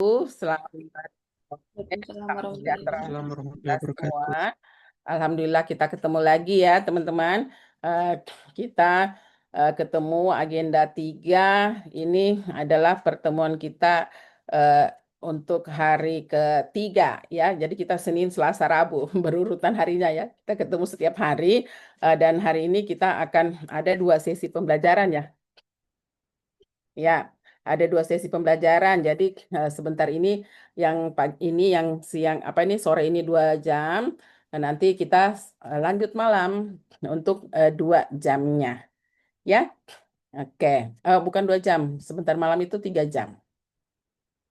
Selamat Waalaikumsalam salam warahmatullahi sejahtera wabarakatuh. Assalamualaikum kita warahmatullahi semua. wabarakatuh. Alhamdulillah kita ketemu lagi ya teman-teman. Eh, kita ketemu agenda 3. Ini adalah pertemuan kita eh, untuk hari ketiga ya. Jadi kita Senin, Selasa, Rabu berurutan harinya ya. Kita ketemu setiap hari dan hari ini kita akan ada 2 sesi pembelajaran ya. Ya, ada 2 sesi pembelajaran. Jadi sebentar ini yang ini yang siang apa ini sore ini 2 jam. Nah, nanti kita lanjut malam untuk 2 jamnya. Ya, oke. Bukan 2 jam. Sebentar malam itu 3 jam.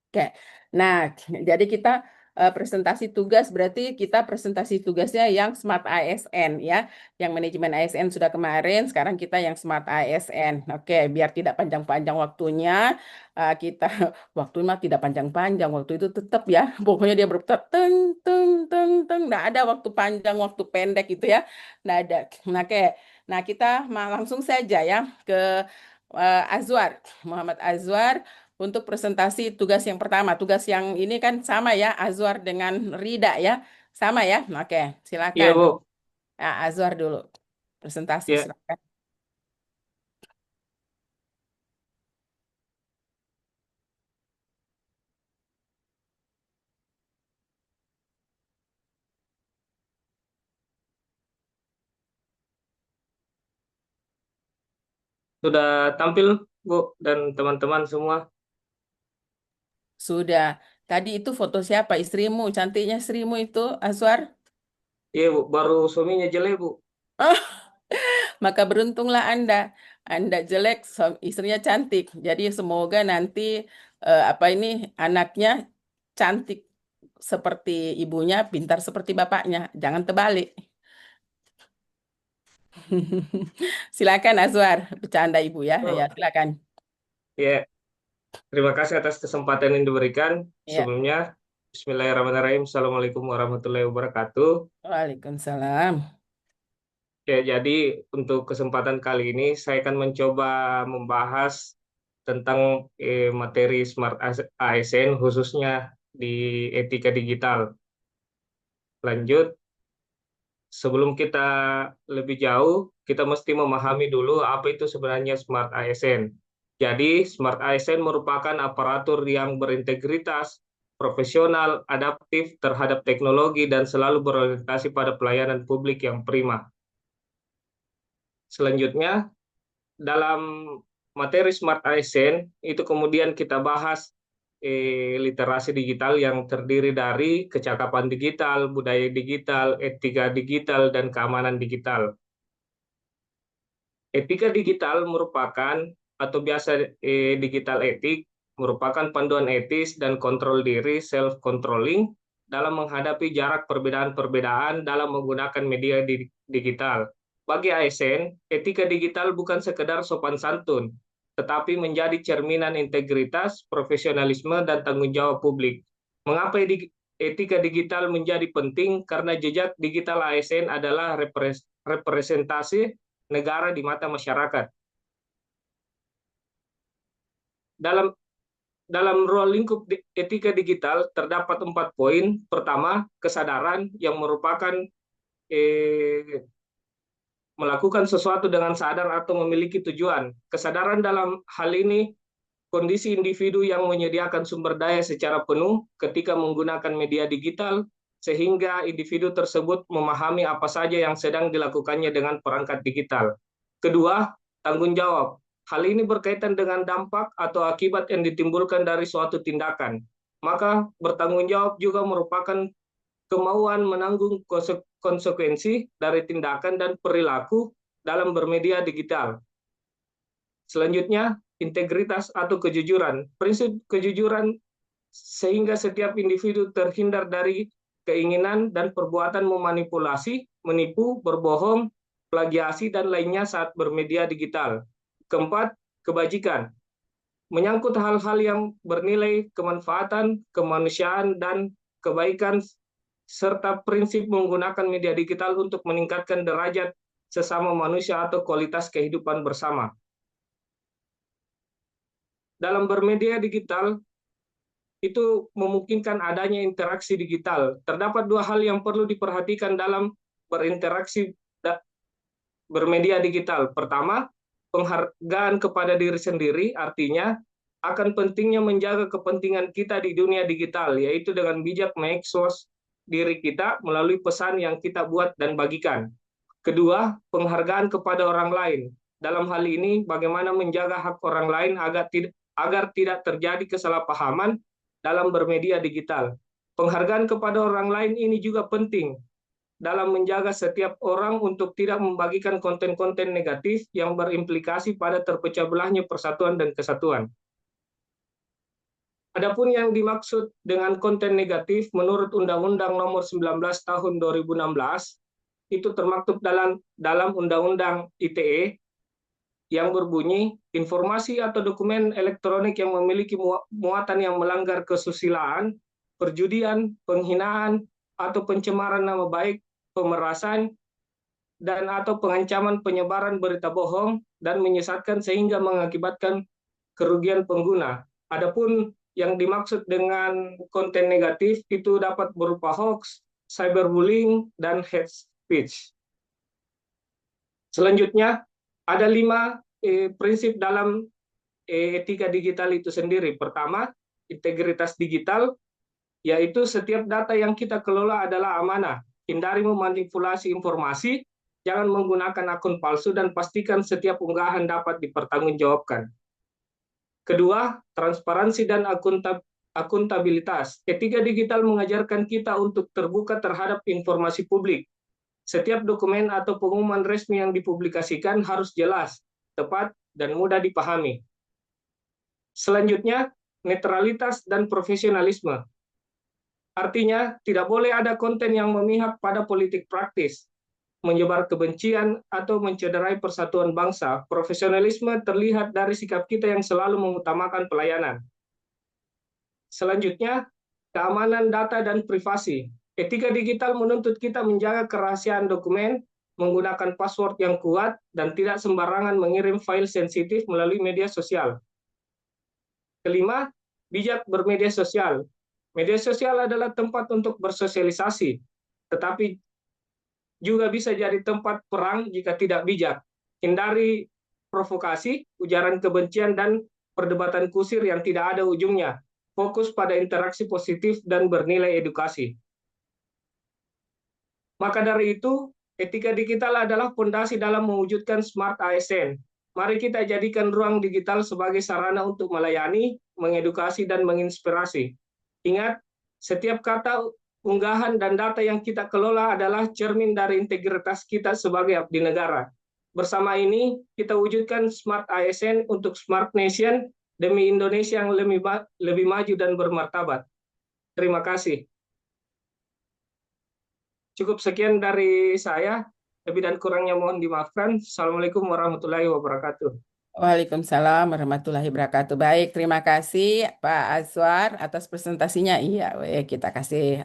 Oke, nah jadi kita presentasi tugas berarti kita presentasi tugasnya yang Smart ASN ya, yang manajemen ASN sudah kemarin, sekarang kita yang Smart ASN. Oke, biar tidak panjang-panjang waktunya, kita waktu mah tidak panjang-panjang, waktu itu tetap ya, pokoknya dia berputar teng teng teng teng, nggak ada waktu panjang, waktu pendek gitu ya, nggak ada. Nah, oke, nah kita langsung saja ya ke Azwar, Muhammad Azwar untuk presentasi tugas yang pertama. Tugas yang ini kan sama ya, Azwar dengan Rida ya. Sama ya? Oke, Iya, silakan. Bu. Nah, Azwar dulu. Presentasi, Ya, silakan. sudah tampil, Bu, dan teman-teman semua. Sudah. Tadi itu foto siapa? Istrimu, cantiknya istrimu itu, Azwar. Iya, Bu. Baru suaminya jelek, Bu. Maka beruntunglah Anda. Anda jelek, istrinya cantik. Jadi semoga nanti apa ini anaknya cantik seperti ibunya, pintar seperti bapaknya. Jangan terbalik. Silakan Azwar, bercanda Ibu ya. Ya, Oh, silakan. ya. Terima kasih atas kesempatan yang diberikan. Ya. Sebelumnya, Bismillahirrahmanirrahim. Assalamualaikum warahmatullahi wabarakatuh. Waalaikumsalam. Ya, jadi untuk kesempatan kali ini, saya akan mencoba membahas tentang materi Smart ASN, khususnya di etika digital. Lanjut, sebelum kita lebih jauh, kita mesti memahami dulu apa itu sebenarnya Smart ASN. Jadi, Smart ASN merupakan aparatur yang berintegritas, profesional, adaptif terhadap teknologi, dan selalu berorientasi pada pelayanan publik yang prima. Selanjutnya, dalam materi Smart ASN, itu kemudian kita bahas literasi digital yang terdiri dari kecakapan digital, budaya digital, etika digital, dan keamanan digital. Etika digital merupakan atau biasa digital etik merupakan panduan etis dan kontrol diri self-controlling dalam menghadapi jarak perbedaan-perbedaan dalam menggunakan media digital. Bagi ASN, etika digital bukan sekedar sopan santun, tetapi menjadi cerminan integritas, profesionalisme, dan tanggung jawab publik. Mengapa etika digital menjadi penting? Karena jejak digital ASN adalah representasi negara di mata masyarakat. Dalam dalam ruang lingkup etika digital terdapat 4 poin. Pertama, kesadaran yang merupakan melakukan sesuatu dengan sadar atau memiliki tujuan. Kesadaran dalam hal ini kondisi individu yang menyediakan sumber daya secara penuh ketika menggunakan media digital, sehingga individu tersebut memahami apa saja yang sedang dilakukannya dengan perangkat digital. Kedua, tanggung jawab. Hal ini berkaitan dengan dampak atau akibat yang ditimbulkan dari suatu tindakan. Maka bertanggung jawab juga merupakan kemauan menanggung konsekuensi dari tindakan dan perilaku dalam bermedia digital. Selanjutnya, integritas atau kejujuran. Prinsip kejujuran sehingga setiap individu terhindar dari keinginan dan perbuatan memanipulasi, menipu, berbohong, plagiasi, dan lainnya saat bermedia digital. Keempat, kebajikan. Menyangkut hal-hal yang bernilai kemanfaatan, kemanusiaan, dan kebaikan, serta prinsip menggunakan media digital untuk meningkatkan derajat sesama manusia atau kualitas kehidupan bersama. Dalam bermedia digital, itu memungkinkan adanya interaksi digital. Terdapat dua hal yang perlu diperhatikan dalam berinteraksi bermedia digital. Pertama, penghargaan kepada diri sendiri, artinya akan pentingnya menjaga kepentingan kita di dunia digital, yaitu dengan bijak mengekspos diri kita melalui pesan yang kita buat dan bagikan. Kedua, penghargaan kepada orang lain. Dalam hal ini, bagaimana menjaga hak orang lain agar tidak terjadi kesalahpahaman dalam bermedia digital. Penghargaan kepada orang lain ini juga penting dalam menjaga setiap orang untuk tidak membagikan konten-konten negatif yang berimplikasi pada terpecah belahnya persatuan dan kesatuan. Adapun yang dimaksud dengan konten negatif menurut Undang-Undang Nomor 19 Tahun 2016 itu termaktub dalam Undang-Undang ITE yang berbunyi informasi atau dokumen elektronik yang memiliki muatan yang melanggar kesusilaan, perjudian, penghinaan, atau pencemaran nama baik, pemerasan, dan atau pengancaman penyebaran berita bohong dan menyesatkan sehingga mengakibatkan kerugian pengguna. Adapun yang dimaksud dengan konten negatif itu dapat berupa hoax, cyberbullying, dan hate speech. Selanjutnya, ada 5 prinsip dalam etika digital itu sendiri. Pertama, integritas digital, yaitu setiap data yang kita kelola adalah amanah. Hindari memanipulasi informasi, jangan menggunakan akun palsu, dan pastikan setiap unggahan dapat dipertanggungjawabkan. Kedua, transparansi dan akuntabilitas. Etika digital mengajarkan kita untuk terbuka terhadap informasi publik. Setiap dokumen atau pengumuman resmi yang dipublikasikan harus jelas, tepat, dan mudah dipahami. Selanjutnya, netralitas dan profesionalisme. Artinya, tidak boleh ada konten yang memihak pada politik praktis, menyebar kebencian, atau mencederai persatuan bangsa. Profesionalisme terlihat dari sikap kita yang selalu mengutamakan pelayanan. Selanjutnya, keamanan data dan privasi. Etika digital menuntut kita menjaga kerahasiaan dokumen, menggunakan password yang kuat, dan tidak sembarangan mengirim file sensitif melalui media sosial. Kelima, bijak bermedia sosial. Media sosial adalah tempat untuk bersosialisasi, tetapi juga bisa jadi tempat perang jika tidak bijak. Hindari provokasi, ujaran kebencian, dan perdebatan kusir yang tidak ada ujungnya. Fokus pada interaksi positif dan bernilai edukasi. Maka dari itu, etika digital adalah fondasi dalam mewujudkan smart ASN. Mari kita jadikan ruang digital sebagai sarana untuk melayani, mengedukasi, dan menginspirasi. Ingat, setiap kata, unggahan, dan data yang kita kelola adalah cermin dari integritas kita sebagai abdi negara. Bersama ini, kita wujudkan smart ASN untuk smart nation demi Indonesia yang lebih maju dan bermartabat. Terima kasih. Cukup sekian dari saya. Lebih dan kurangnya mohon dimaafkan. Assalamualaikum warahmatullahi wabarakatuh. Waalaikumsalam warahmatullahi wabarakatuh. Baik, terima kasih Pak Azwar atas presentasinya. Iya, kita kasih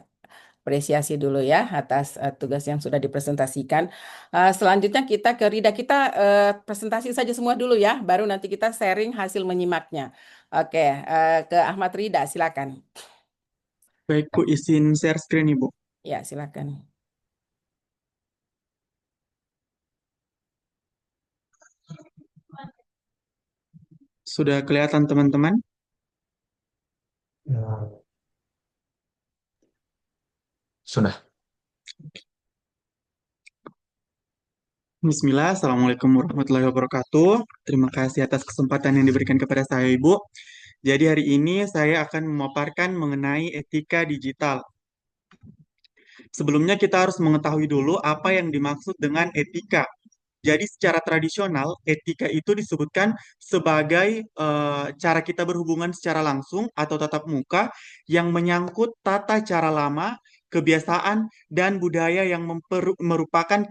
apresiasi dulu ya atas tugas yang sudah dipresentasikan. Selanjutnya kita ke Rida. Kita presentasi saja semua dulu ya, baru nanti kita sharing hasil menyimaknya. Oke, ke Ahmad Rida, silakan. Baik, Bu, izin share screen, Ibu. Ya, silakan. Sudah kelihatan, teman-teman? Sudah. Bismillah, Assalamualaikum warahmatullahi wabarakatuh. Terima kasih atas kesempatan yang diberikan kepada saya, Ibu. Jadi hari ini saya akan memaparkan mengenai etika digital. Sebelumnya kita harus mengetahui dulu apa yang dimaksud dengan etika. Jadi secara tradisional, etika itu disebutkan sebagai cara kita berhubungan secara langsung atau tatap muka yang menyangkut tata cara lama, kebiasaan, dan budaya yang merupakan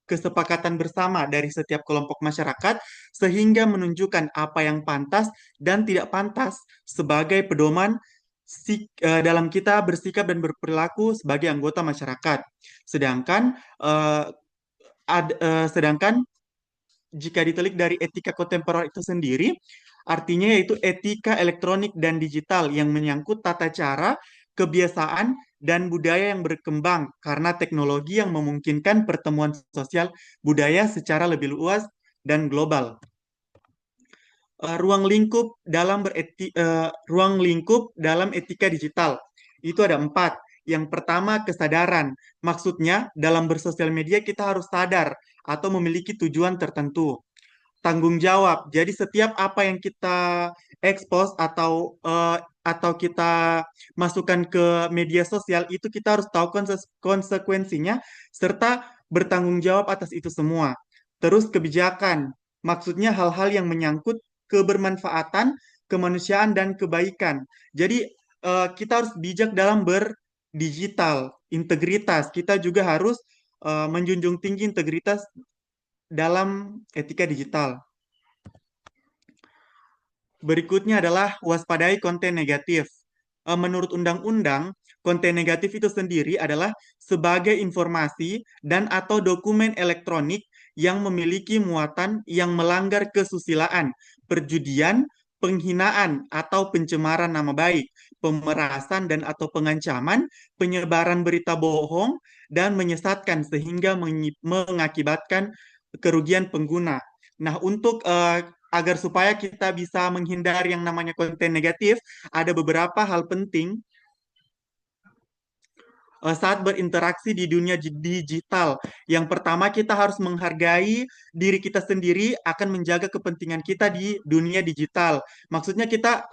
kesepakatan bersama dari setiap kelompok masyarakat sehingga menunjukkan apa yang pantas dan tidak pantas sebagai pedoman dalam kita bersikap dan berperilaku sebagai anggota masyarakat. Sedangkan jika ditelik dari etika kontemporer itu sendiri, Artinya yaitu etika elektronik dan digital yang menyangkut tata cara, kebiasaan, dan budaya yang berkembang karena teknologi yang memungkinkan pertemuan sosial budaya secara lebih luas dan global. Ruang lingkup dalam etika digital itu ada 4. Yang pertama, kesadaran. Maksudnya dalam bersosial media kita harus sadar atau memiliki tujuan tertentu. Tanggung jawab. Jadi setiap apa yang kita expose atau kita masukkan ke media sosial itu kita harus tahu konsekuensinya serta bertanggung jawab atas itu semua. Terus kebijakan. Maksudnya hal-hal yang menyangkut kebermanfaatan, kemanusiaan dan kebaikan. Jadi kita harus bijak dalam berdigital, integritas. Kita juga harus menjunjung tinggi integritas dalam etika digital. Berikutnya adalah waspadai konten negatif. Menurut undang-undang, konten negatif itu sendiri adalah sebagai informasi dan atau dokumen elektronik yang memiliki muatan yang melanggar kesusilaan, perjudian, penghinaan atau pencemaran nama baik, pemerasan dan atau pengancaman, penyebaran berita bohong, dan menyesatkan sehingga mengakibatkan kerugian pengguna. Nah, untuk agar supaya kita bisa menghindari yang namanya konten negatif, ada beberapa hal penting saat berinteraksi di dunia digital. Yang pertama, kita harus menghargai diri kita sendiri akan menjaga kepentingan kita di dunia digital. Maksudnya kita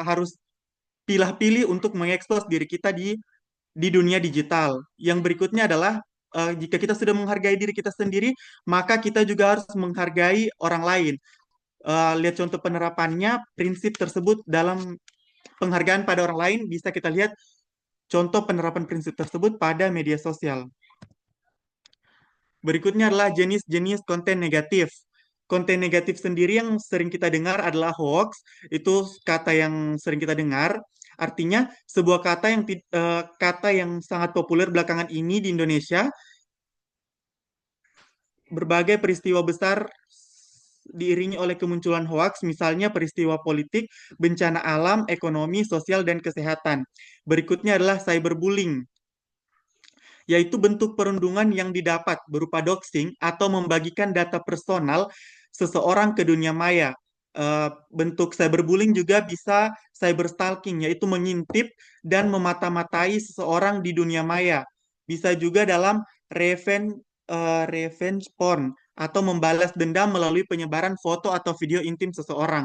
harus pilih-pilih untuk mengekspos diri kita di dunia digital. Yang berikutnya adalah jika kita sudah menghargai diri kita sendiri, maka kita juga harus menghargai orang lain. Lihat contoh penerapannya, prinsip tersebut dalam penghargaan pada orang lain bisa kita lihat contoh penerapan prinsip tersebut pada media sosial. Berikutnya adalah jenis-jenis konten negatif. Konten negatif sendiri yang sering kita dengar adalah hoax. Itu kata yang sering kita dengar. Artinya sebuah kata yang sangat populer belakangan ini di Indonesia. Berbagai peristiwa besar diiringi oleh kemunculan hoaks, misalnya peristiwa politik, bencana alam, ekonomi, sosial, dan kesehatan. Berikutnya adalah cyberbullying, yaitu bentuk perundungan yang didapat berupa doxing atau membagikan data personal seseorang ke dunia maya. Bentuk cyberbullying juga bisa cyberstalking, yaitu mengintip dan memata-matai seseorang di dunia maya. Bisa juga dalam revenge porn atau membalas dendam melalui penyebaran foto atau video intim seseorang.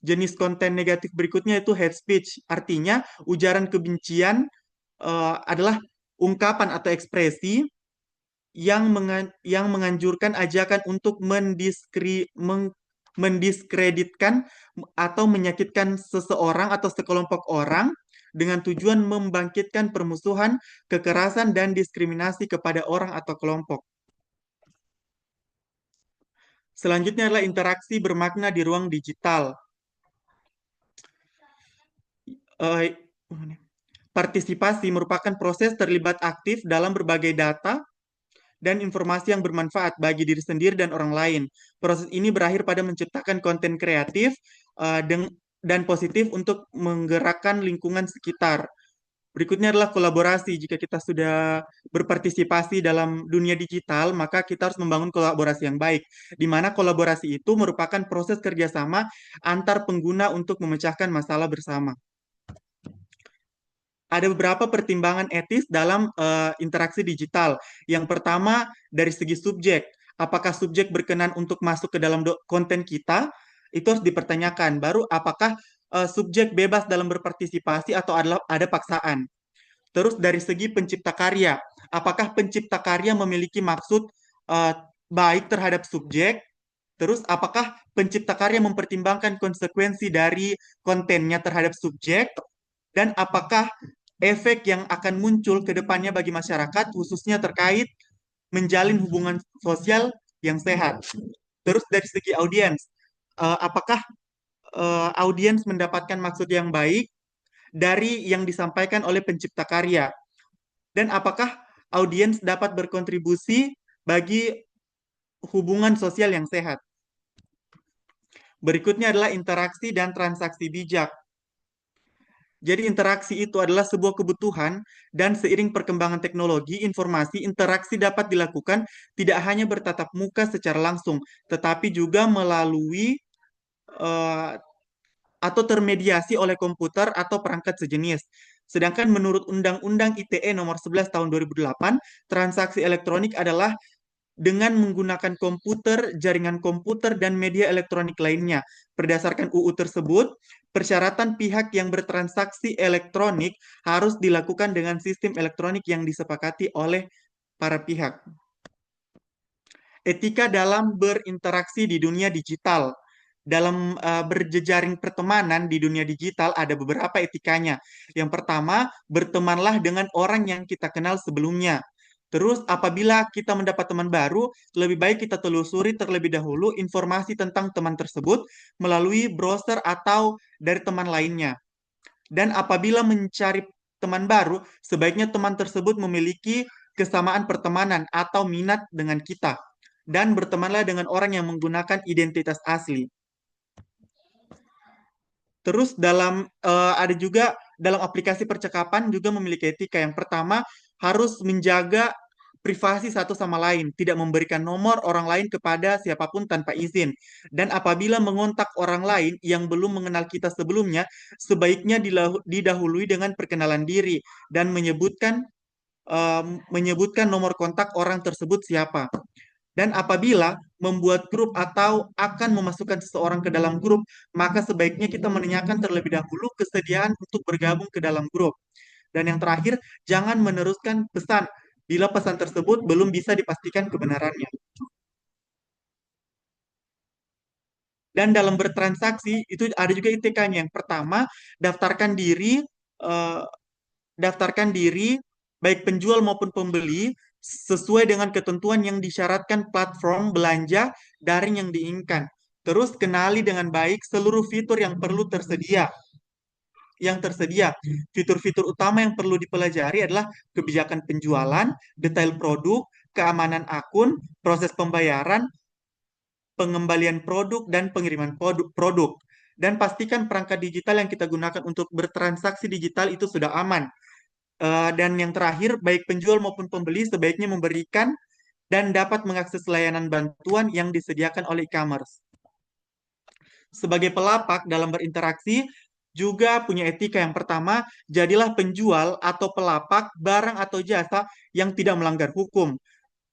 Jenis konten negatif berikutnya itu hate speech, artinya ujaran kebencian adalah ungkapan atau ekspresi yang menganjurkan ajakan untuk mendiskreditkan atau menyakitkan seseorang atau sekelompok orang dengan tujuan membangkitkan permusuhan, kekerasan, dan diskriminasi kepada orang atau kelompok. Selanjutnya adalah interaksi bermakna di ruang digital. Partisipasi merupakan proses terlibat aktif dalam berbagai data dan informasi yang bermanfaat bagi diri sendiri dan orang lain. Proses ini berakhir pada menciptakan konten kreatif dan positif untuk menggerakkan lingkungan sekitar. Berikutnya adalah kolaborasi. Jika kita sudah berpartisipasi dalam dunia digital, maka kita harus membangun kolaborasi yang baik, di mana kolaborasi itu merupakan proses kerjasama antar pengguna untuk memecahkan masalah bersama. Ada beberapa pertimbangan etis dalam interaksi digital. Yang pertama, dari segi subjek. Apakah subjek berkenan untuk masuk ke dalam konten kita? Itu harus dipertanyakan. Baru apakah subjek bebas dalam berpartisipasi atau ada paksaan. Terus dari segi pencipta karya, apakah pencipta karya memiliki maksud baik terhadap subjek? Terus apakah pencipta karya mempertimbangkan konsekuensi dari kontennya terhadap subjek? Dan apakah efek yang akan muncul ke depannya bagi masyarakat, khususnya terkait menjalin hubungan sosial yang sehat? Terus dari segi audiens, apakah audiens mendapatkan maksud yang baik dari yang disampaikan oleh pencipta karya? Dan apakah audiens dapat berkontribusi bagi hubungan sosial yang sehat? Berikutnya adalah interaksi dan transaksi bijak. Jadi interaksi itu adalah sebuah kebutuhan dan seiring perkembangan teknologi informasi, interaksi dapat dilakukan tidak hanya bertatap muka secara langsung, tetapi juga melalui eh, atau termediasi oleh komputer atau perangkat sejenis. Sedangkan menurut Undang-Undang ITE nomor 11 tahun 2008, transaksi elektronik adalah dengan menggunakan komputer, jaringan komputer, dan media elektronik lainnya. Berdasarkan UU tersebut, persyaratan pihak yang bertransaksi elektronik harus dilakukan dengan sistem elektronik yang disepakati oleh para pihak. Etika dalam berinteraksi di dunia digital. Dalam berjejaring pertemanan di dunia digital ada beberapa etikanya. Yang pertama, bertemanlah dengan orang yang kita kenal sebelumnya. Terus apabila kita mendapat teman baru, lebih baik kita telusuri terlebih dahulu informasi tentang teman tersebut melalui browser atau dari teman lainnya. Dan apabila mencari teman baru, sebaiknya teman tersebut memiliki kesamaan pertemanan atau minat dengan kita. Dan bertemanlah dengan orang yang menggunakan identitas asli. Terus ada juga dalam aplikasi percakapan juga memiliki etika. Yang pertama, harus menjaga privasi satu sama lain, tidak memberikan nomor orang lain kepada siapapun tanpa izin. Dan apabila mengontak orang lain yang belum mengenal kita sebelumnya, sebaiknya didahului dengan perkenalan diri dan menyebutkan nomor kontak orang tersebut siapa. Dan apabila membuat grup atau akan memasukkan seseorang ke dalam grup, maka sebaiknya kita menanyakan terlebih dahulu kesediaan untuk bergabung ke dalam grup. Dan yang terakhir, jangan meneruskan pesan bila pesan tersebut belum bisa dipastikan kebenarannya. Dan dalam bertransaksi, itu ada juga ITK-nya. Yang pertama, daftarkan diri, eh, daftarkan diri baik penjual maupun pembeli sesuai dengan ketentuan yang disyaratkan platform belanja daring yang diinginkan. Terus kenali dengan baik seluruh fitur yang perlu tersedia. Fitur-fitur utama yang perlu dipelajari adalah kebijakan penjualan, detail produk, keamanan akun, proses pembayaran, pengembalian produk, dan pengiriman produk. Dan pastikan perangkat digital yang kita gunakan untuk bertransaksi digital itu sudah aman. Dan yang terakhir, baik penjual maupun pembeli sebaiknya memberikan dan dapat mengakses layanan bantuan yang disediakan oleh e-commerce. Sebagai pelapak dalam berinteraksi, juga punya etika. Yang pertama, jadilah penjual atau pelapak barang atau jasa yang tidak melanggar hukum.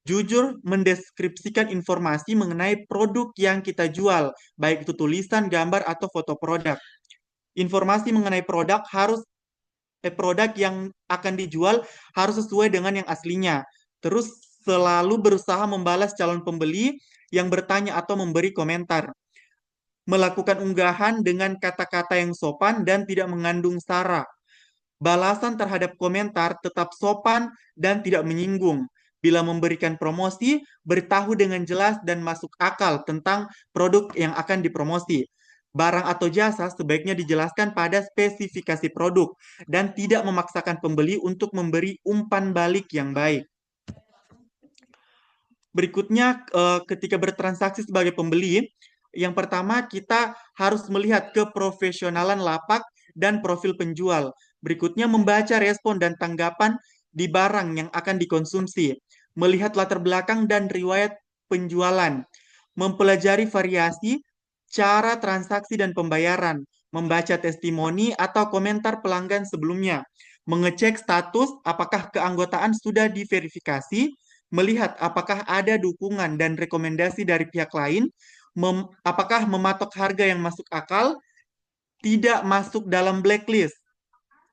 Jujur mendeskripsikan informasi mengenai produk yang kita jual, baik itu tulisan, gambar, atau foto produk. Informasi mengenai produk yang akan dijual harus sesuai dengan yang aslinya. Terus selalu berusaha membalas calon pembeli yang bertanya atau memberi komentar. Melakukan unggahan dengan kata-kata yang sopan dan tidak mengandung sara. Balasan terhadap komentar tetap sopan dan tidak menyinggung. Bila memberikan promosi, beritahu dengan jelas dan masuk akal tentang produk yang akan dipromosi. Barang atau jasa sebaiknya dijelaskan pada spesifikasi produk dan tidak memaksakan pembeli untuk memberi umpan balik yang baik. Berikutnya, ketika bertransaksi sebagai pembeli, yang pertama kita harus melihat keprofesionalan lapak dan profil penjual. Berikutnya, membaca respon dan tanggapan di barang yang akan dikonsumsi. Melihat latar belakang dan riwayat penjualan. Mempelajari variasi, cara transaksi dan pembayaran. Membaca testimoni atau komentar pelanggan sebelumnya. Mengecek status apakah keanggotaan sudah diverifikasi. Melihat apakah ada dukungan dan rekomendasi dari pihak lain. Apakah mematok harga yang masuk akal. Tidak masuk dalam blacklist.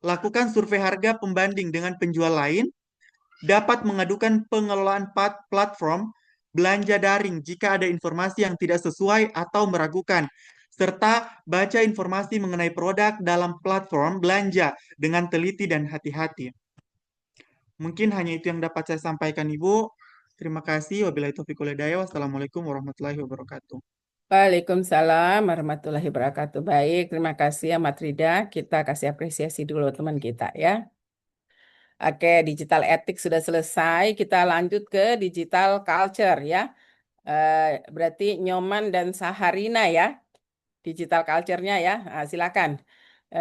Lakukan survei harga pembanding dengan penjual lain, dapat mengadukan pengelolaan platform belanja daring jika ada informasi yang tidak sesuai atau meragukan, serta baca informasi mengenai produk dalam platform belanja dengan teliti dan hati-hati. Mungkin hanya itu yang dapat saya sampaikan, Ibu. Terima kasih. Wabillahi taufiq wal hidayah. Wassalamualaikum warahmatullahi wabarakatuh. Waalaikumsalam warahmatullahi wabarakatuh. Baik, terima kasih ya Matrida. Kita kasih apresiasi dulu teman kita ya. Oke, digital ethics sudah selesai. Kita lanjut ke digital culture ya. Berarti Nyoman dan Saharina ya. digital culture-nya ya. Silakan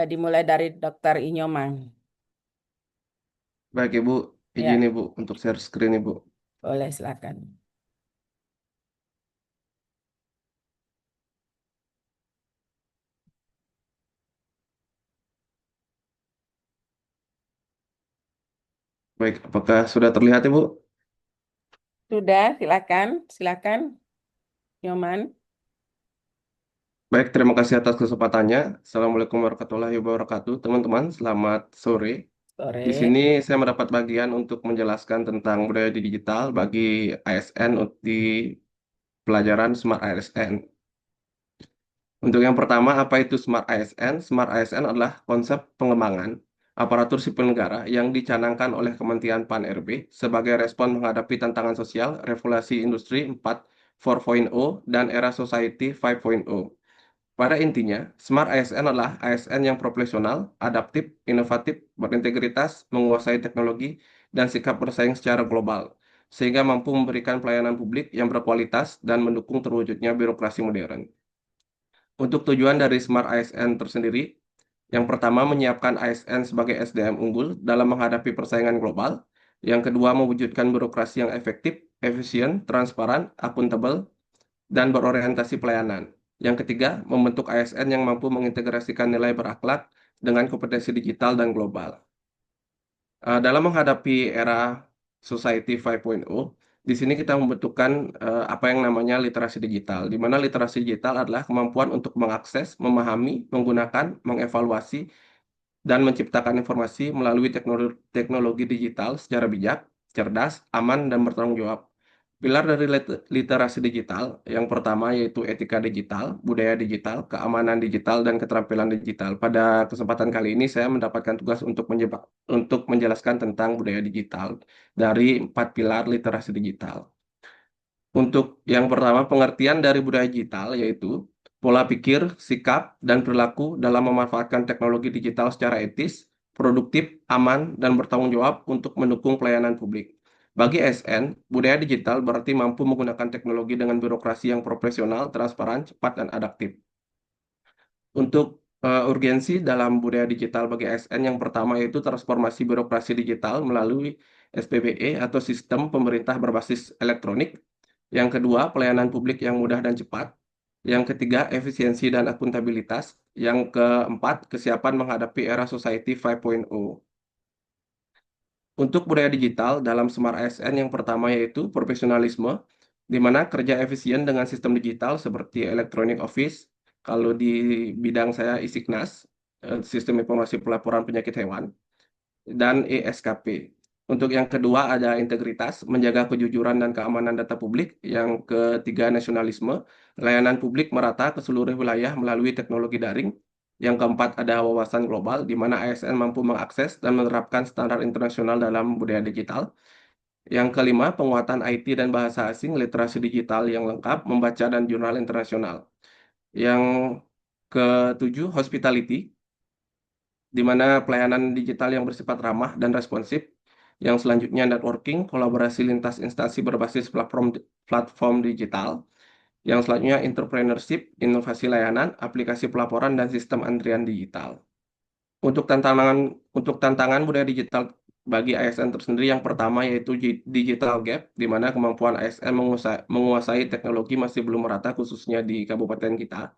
dimulai dari Dr. Inyoman. Baik Ibu, izin Ya, Ibu untuk share screen Ibu. boleh silakan. Baik, apakah sudah terlihat Ibu? Sudah, silakan, silakan, Nyoman. Baik, terima kasih atas kesempatannya. Assalamualaikum warahmatullahi wabarakatuh. Teman-teman, selamat sore. Di Sore. sini saya mendapat bagian untuk menjelaskan tentang budaya digital bagi ASN di pelajaran Smart ASN. Untuk yang pertama, apa itu Smart ASN? Smart ASN adalah konsep pengembangan aparatur sipil negara yang dicanangkan oleh Kementerian Pan-RB sebagai respon menghadapi tantangan sosial, revolusi industri 4.0 dan era society 5.0. Pada intinya, Smart ASN adalah ASN yang profesional, adaptif, inovatif, berintegritas, menguasai teknologi, dan sikap bersaing secara global, sehingga mampu memberikan pelayanan publik yang berkualitas dan mendukung terwujudnya birokrasi modern. Untuk tujuan dari Smart ASN tersendiri, yang pertama menyiapkan ASN sebagai SDM unggul dalam menghadapi persaingan global. Yang kedua mewujudkan birokrasi yang efektif, efisien, transparan, akuntabel, dan berorientasi pelayanan. Yang ketiga, membentuk ASN yang mampu mengintegrasikan nilai berakhlak dengan kompetensi digital dan global. Dalam menghadapi era Society 5.0, di sini kita membutuhkan apa yang namanya literasi digital, di mana literasi digital adalah kemampuan untuk mengakses, memahami, menggunakan, mengevaluasi, dan menciptakan informasi melalui teknologi digital secara bijak, cerdas, aman, dan bertanggung jawab. Pilar dari literasi digital yang pertama yaitu etika digital, budaya digital, keamanan digital, dan keterampilan digital. Pada kesempatan kali ini saya mendapatkan tugas untuk menjelaskan tentang budaya digital dari 4 pilar literasi digital. Untuk yang pertama, pengertian dari budaya digital yaitu pola pikir, sikap, dan perilaku dalam memanfaatkan teknologi digital secara etis, produktif, aman, dan bertanggung jawab untuk mendukung pelayanan publik. Bagi ASN, budaya digital berarti mampu menggunakan teknologi dengan birokrasi yang profesional, transparan, cepat, dan adaptif. Untuk urgensi dalam budaya digital bagi ASN yang pertama yaitu transformasi birokrasi digital melalui SPBE atau sistem pemerintah berbasis elektronik. Yang kedua, pelayanan publik yang mudah dan cepat. Yang ketiga, efisiensi dan akuntabilitas. Yang keempat, kesiapan menghadapi era society 5.0. Untuk budaya digital dalam Smart ASN yang pertama yaitu profesionalisme, di mana kerja efisien dengan sistem digital seperti Electronic Office, kalau di bidang saya ISIKNAS, Sistem Informasi Pelaporan Penyakit Hewan, dan ESKP. Untuk yang kedua ada integritas, menjaga kejujuran dan keamanan data publik. Yang ketiga nasionalisme, layanan publik merata ke seluruh wilayah melalui teknologi daring. Yang keempat ada wawasan global, di mana ASN mampu mengakses dan menerapkan standar internasional dalam budaya digital. Yang kelima, penguatan IT dan bahasa asing, literasi digital yang lengkap, membaca dan jurnal internasional. Yang ketujuh, hospitality, di mana pelayanan digital yang bersifat ramah dan responsif. Yang selanjutnya networking, kolaborasi lintas instansi berbasis platform digital. Yang selanjutnya entrepreneurship, inovasi layanan, aplikasi pelaporan dan sistem antrian digital. Untuk tantangan budaya digital bagi ASN tersendiri yang pertama yaitu digital gap, di mana kemampuan ASN menguasai teknologi masih belum merata khususnya di kabupaten kita.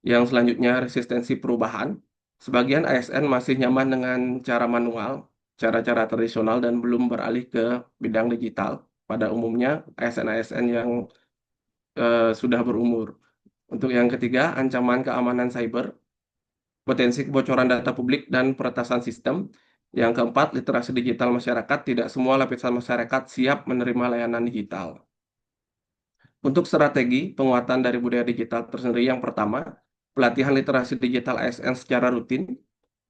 Yang selanjutnya resistensi perubahan. Sebagian ASN masih nyaman dengan cara manual, cara-cara tradisional dan belum beralih ke bidang digital. Pada umumnya ASN-ASN yang sudah berumur. Untuk yang ketiga, ancaman keamanan cyber, potensi kebocoran data publik dan peretasan sistem. Yang keempat, literasi digital masyarakat. Tidak semua lapisan masyarakat siap menerima layanan digital. Untuk strategi penguatan dari budaya digital tersendiri yang pertama, pelatihan literasi digital ASN secara rutin,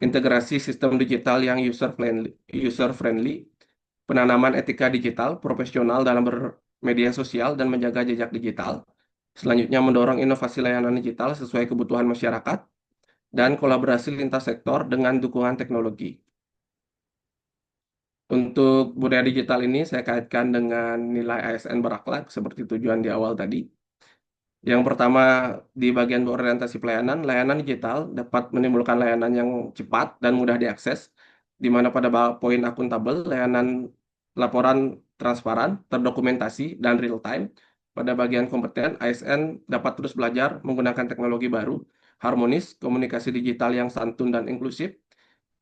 integrasi sistem digital yang user friendly, penanaman etika digital profesional dalam bermedia sosial dan menjaga jejak digital. Selanjutnya mendorong inovasi layanan digital sesuai kebutuhan masyarakat dan kolaborasi lintas sektor dengan dukungan teknologi. Untuk budaya digital ini saya kaitkan dengan nilai ASN berakhlak seperti tujuan di awal tadi. Yang pertama, di bagian berorientasi pelayanan, layanan digital dapat menimbulkan layanan yang cepat dan mudah diakses, di mana pada poin akuntabel, layanan laporan transparan, terdokumentasi, dan real time. Pada bagian kompeten, ASN dapat terus belajar menggunakan teknologi baru, harmonis, komunikasi digital yang santun dan inklusif,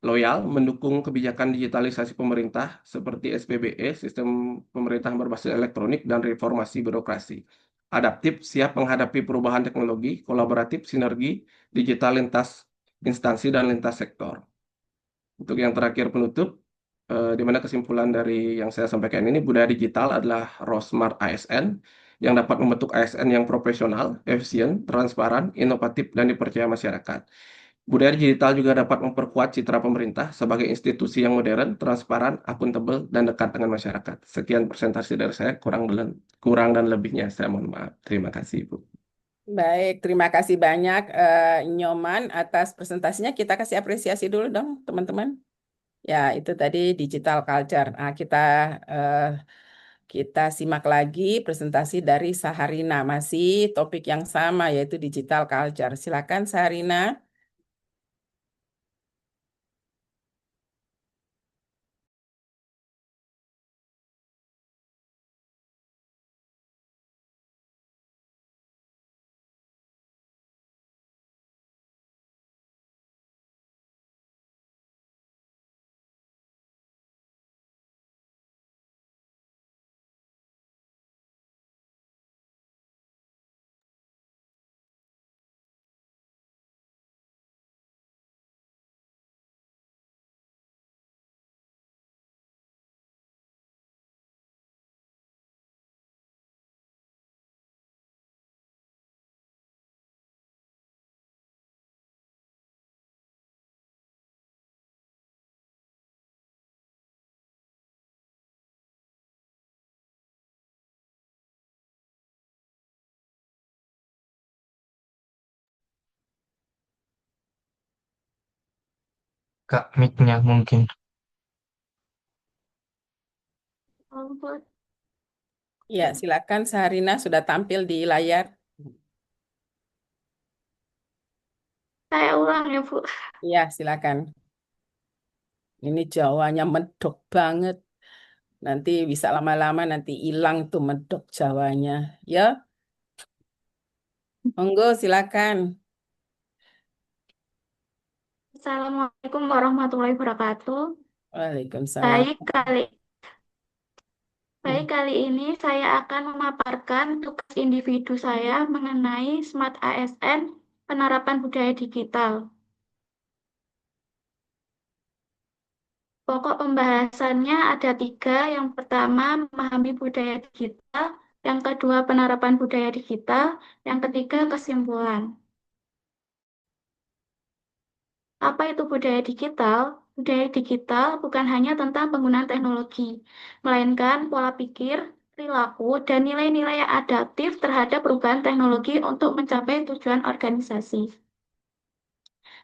loyal, mendukung kebijakan digitalisasi pemerintah seperti SPBE, Sistem Pemerintahan Berbasis Elektronik, dan reformasi birokrasi. Adaptif, siap menghadapi perubahan teknologi, kolaboratif, sinergi, digital lintas instansi dan lintas sektor. Untuk yang terakhir penutup, di mana kesimpulan dari yang saya sampaikan ini, budaya digital adalah Road Smart ASN yang dapat membentuk ASN yang profesional, efisien, transparan, inovatif, dan dipercaya masyarakat. Budaya digital juga dapat memperkuat citra pemerintah sebagai institusi yang modern, transparan, akuntabel, dan dekat dengan masyarakat. Sekian presentasi dari saya, kurang dan lebihnya saya mohon maaf. Terima kasih, Ibu. Baik, terima kasih banyak Nyoman atas presentasinya. Kita kasih apresiasi dulu dong, teman-teman. Ya, itu tadi digital culture. Nah, eh, kita simak lagi presentasi dari Saharina. Masih topik yang sama, yaitu digital culture. Silakan, Saharina. Kak, mic-nya mungkin. Ampun. Ya, silakan, Saharina sudah tampil di layar. Saya ulang ya, Bu. Ya, silakan. Ini Jawanya medok banget. Nanti bisa lama-lama nanti hilang tuh medok Jawanya. Ya, monggo silakan. Assalamualaikum warahmatullahi wabarakatuh. Waalaikumsalam. Baik kali, baik Hmm. kali ini saya akan memaparkan tugas individu saya mengenai Smart ASN, penerapan budaya digital. Pokok pembahasannya ada tiga. Yang pertama, memahami budaya digital. Yang kedua, penerapan budaya digital. Yang ketiga, kesimpulan. Apa itu budaya digital? Budaya digital bukan hanya tentang penggunaan teknologi, melainkan pola pikir, perilaku, dan nilai-nilai yang adaptif terhadap perubahan teknologi untuk mencapai tujuan organisasi.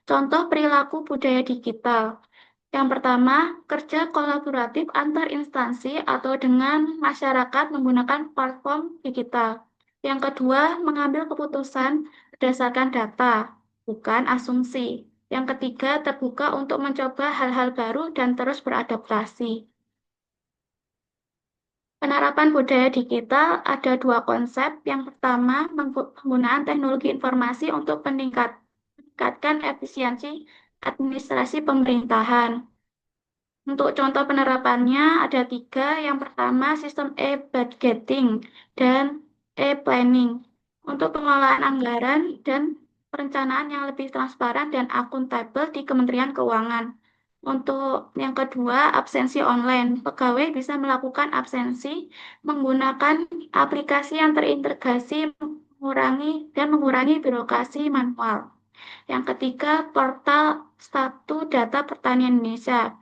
Contoh perilaku budaya digital. Yang pertama, kerja kolaboratif antar instansi atau dengan masyarakat menggunakan platform digital. Yang kedua, mengambil keputusan berdasarkan data, bukan asumsi. Yang ketiga, terbuka untuk mencoba hal-hal baru dan terus beradaptasi. Penerapan budaya digital ada dua konsep. Yang pertama, penggunaan teknologi informasi untuk meningkatkan efisiensi administrasi pemerintahan. Untuk contoh penerapannya ada tiga. Yang pertama, sistem e-budgeting dan e-planning. Untuk pengelolaan anggaran dan perencanaan yang lebih transparan dan akuntabel di Kementerian Keuangan. Untuk yang kedua, absensi online. Pegawai bisa melakukan absensi menggunakan aplikasi yang terintegrasi mengurangi birokrasi manual. Yang ketiga, portal Statu Data Pertanian Indonesia.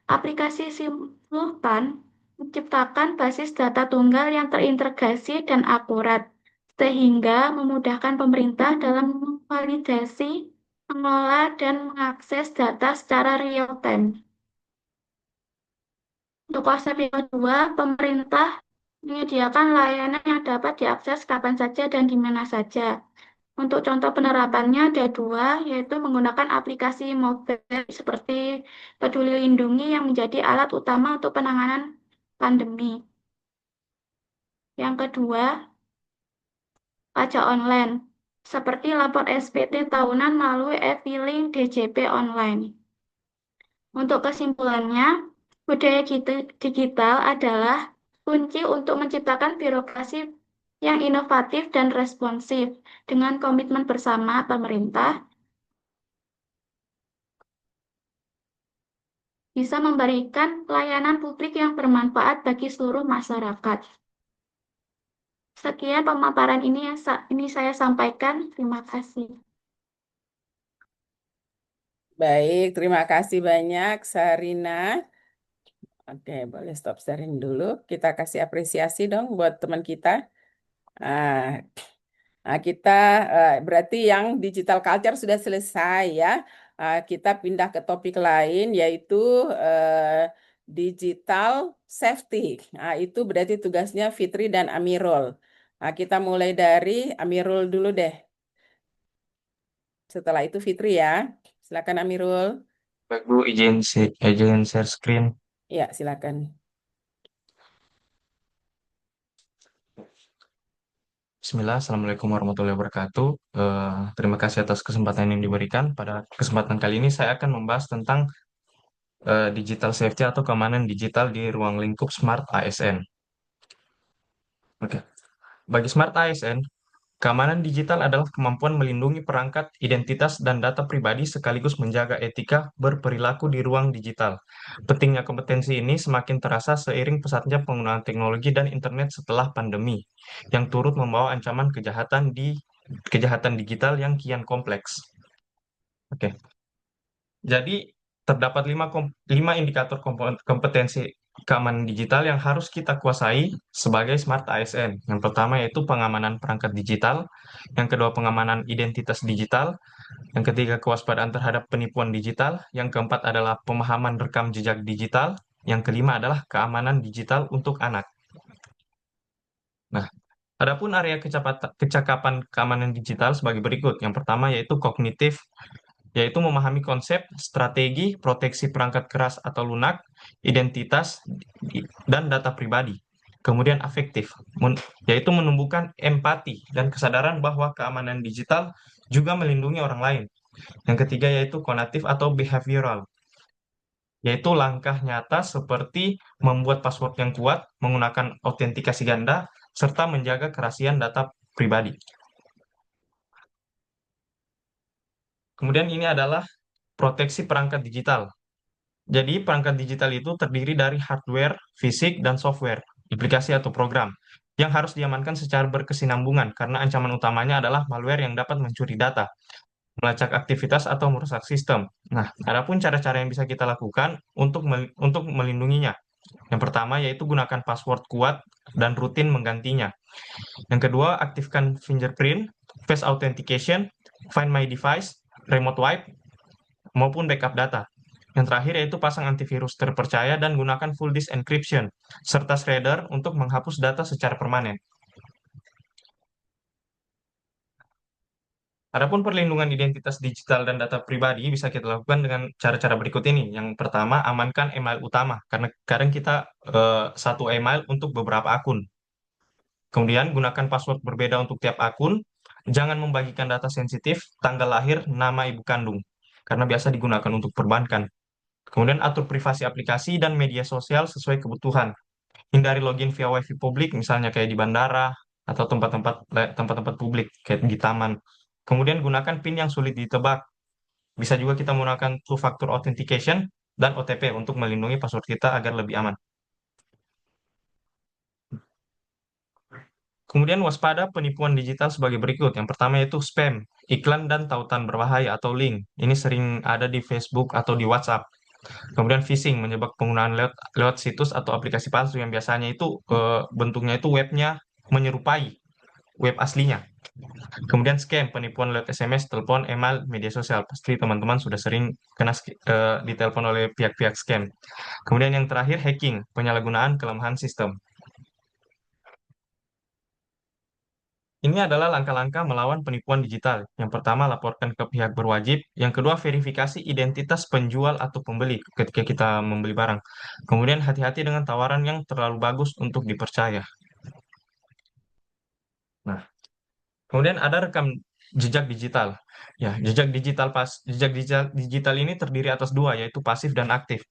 Aplikasi simultan menciptakan basis data tunggal yang terintegrasi dan akurat, sehingga memudahkan pemerintah dalam memvalidasi, mengelola, dan mengakses data secara real-time. Untuk konsep yang kedua, pemerintah menyediakan layanan yang dapat diakses kapan saja dan di mana saja. Untuk contoh penerapannya ada dua, yaitu menggunakan aplikasi mobile seperti Peduli Lindungi yang menjadi alat utama untuk penanganan pandemi. Yang kedua, pajak online, seperti lapor SPT tahunan melalui e-filing DJP online. Untuk kesimpulannya, budaya digital adalah kunci untuk menciptakan birokrasi yang inovatif dan responsif dengan komitmen bersama pemerintah bisa memberikan layanan publik yang bermanfaat bagi seluruh masyarakat. Sekian pemaparan ini saya sampaikan. Terima kasih. Baik, terima kasih banyak, Sarina. Oke, boleh stop sharing dulu. Kita kasih apresiasi dong buat teman kita. Ah, kita berarti yang digital culture sudah selesai ya. Kita pindah ke topik lain yaitu digital safety. Itu berarti tugasnya Fitri dan Amirul. Kita mulai dari Amirul dulu deh. Setelah itu Fitri ya. Silakan Amirul. Baik Bu, izin share screen. Ya, silakan. Bismillah, Assalamualaikum warahmatullahi wabarakatuh. Terima kasih atas kesempatan yang diberikan. Pada kesempatan kali ini saya akan membahas tentang digital safety atau keamanan digital di ruang lingkup Smart ASN. Oke. Bagi Smart ASN, keamanan digital adalah kemampuan melindungi perangkat, identitas, dan data pribadi sekaligus menjaga etika berperilaku di ruang digital. Pentingnya kompetensi ini semakin terasa seiring pesatnya penggunaan teknologi dan internet setelah pandemi, yang turut membawa ancaman kejahatan digital yang kian kompleks. Oke. Jadi, terdapat lima indikator kompetensi keamanan digital yang harus kita kuasai sebagai Smart ASN. Yang pertama yaitu pengamanan perangkat digital, yang kedua pengamanan identitas digital, yang ketiga kewaspadaan terhadap penipuan digital, yang keempat adalah pemahaman rekam jejak digital, yang kelima adalah keamanan digital untuk anak. Nah, adapun area kecakapan keamanan digital sebagai berikut. Yang pertama yaitu kognitif, yaitu memahami konsep, strategi, proteksi perangkat keras atau lunak, identitas, dan data pribadi. Kemudian afektif, yaitu menumbuhkan empati dan kesadaran bahwa keamanan digital juga melindungi orang lain. Yang ketiga yaitu konatif atau behavioral, yaitu langkah nyata seperti membuat password yang kuat, menggunakan autentikasi ganda, serta menjaga kerahasiaan data pribadi. Kemudian ini adalah proteksi perangkat digital. Jadi perangkat digital itu terdiri dari hardware, fisik, dan software, aplikasi atau program, yang harus diamankan secara berkesinambungan karena ancaman utamanya adalah malware yang dapat mencuri data, melacak aktivitas, atau merusak sistem. Nah, adapun cara-cara yang bisa kita lakukan untuk melindunginya. Yang pertama yaitu gunakan password kuat dan rutin menggantinya. Yang kedua, aktifkan fingerprint, face authentication, find my device, remote wipe, maupun backup data. Yang terakhir yaitu pasang antivirus terpercaya dan gunakan full disk encryption, serta shredder untuk menghapus data secara permanen. Adapun perlindungan identitas digital dan data pribadi bisa kita lakukan dengan cara-cara berikut ini. Yang pertama, amankan email utama, karena kadang kita satu email untuk beberapa akun. Kemudian, gunakan password berbeda untuk tiap akun. Jangan membagikan data sensitif, tanggal lahir, nama ibu kandung, karena biasa digunakan untuk perbankan. Kemudian, atur privasi aplikasi dan media sosial sesuai kebutuhan. Hindari login via WiFi publik, misalnya kayak di bandara atau tempat-tempat publik, kayak di taman. Kemudian, gunakan PIN yang sulit ditebak. Bisa juga kita menggunakan two-factor authentication dan OTP untuk melindungi password kita agar lebih aman. Kemudian waspada penipuan digital sebagai berikut. Yang pertama yaitu spam, iklan dan tautan berbahaya atau link. Ini sering ada di Facebook atau di WhatsApp. Kemudian phishing, menyebab penggunaan lewat situs atau aplikasi palsu yang biasanya itu bentuknya itu webnya menyerupai web aslinya. Kemudian scam, penipuan lewat SMS, telepon, email, media sosial. Pasti teman-teman sudah sering kena ditelepon oleh pihak-pihak scam. Kemudian yang terakhir hacking, penyalahgunaan kelemahan sistem. Ini adalah langkah-langkah melawan penipuan digital. Yang pertama, laporkan ke pihak berwajib. Yang kedua, verifikasi identitas penjual atau pembeli ketika kita membeli barang. Kemudian, hati-hati dengan tawaran yang terlalu bagus untuk dipercaya. Nah, kemudian ada rekam jejak digital. Ya, jejak digital ini terdiri atas dua, yaitu pasif dan aktif.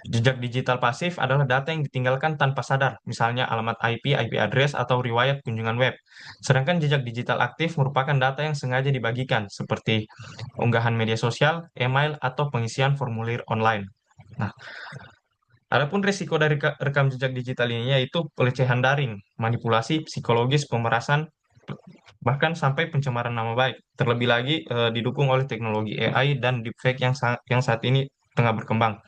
Jejak digital pasif adalah data yang ditinggalkan tanpa sadar, misalnya alamat IP, IP address, atau riwayat kunjungan web. Sedangkan jejak digital aktif merupakan data yang sengaja dibagikan, seperti unggahan media sosial, email, atau pengisian formulir online. Nah, adapun risiko dari rekam jejak digital ini yaitu pelecehan daring, manipulasi psikologis, pemerasan, bahkan sampai pencemaran nama baik. Terlebih lagi didukung oleh teknologi AI dan deepfake yang saat ini tengah berkembang.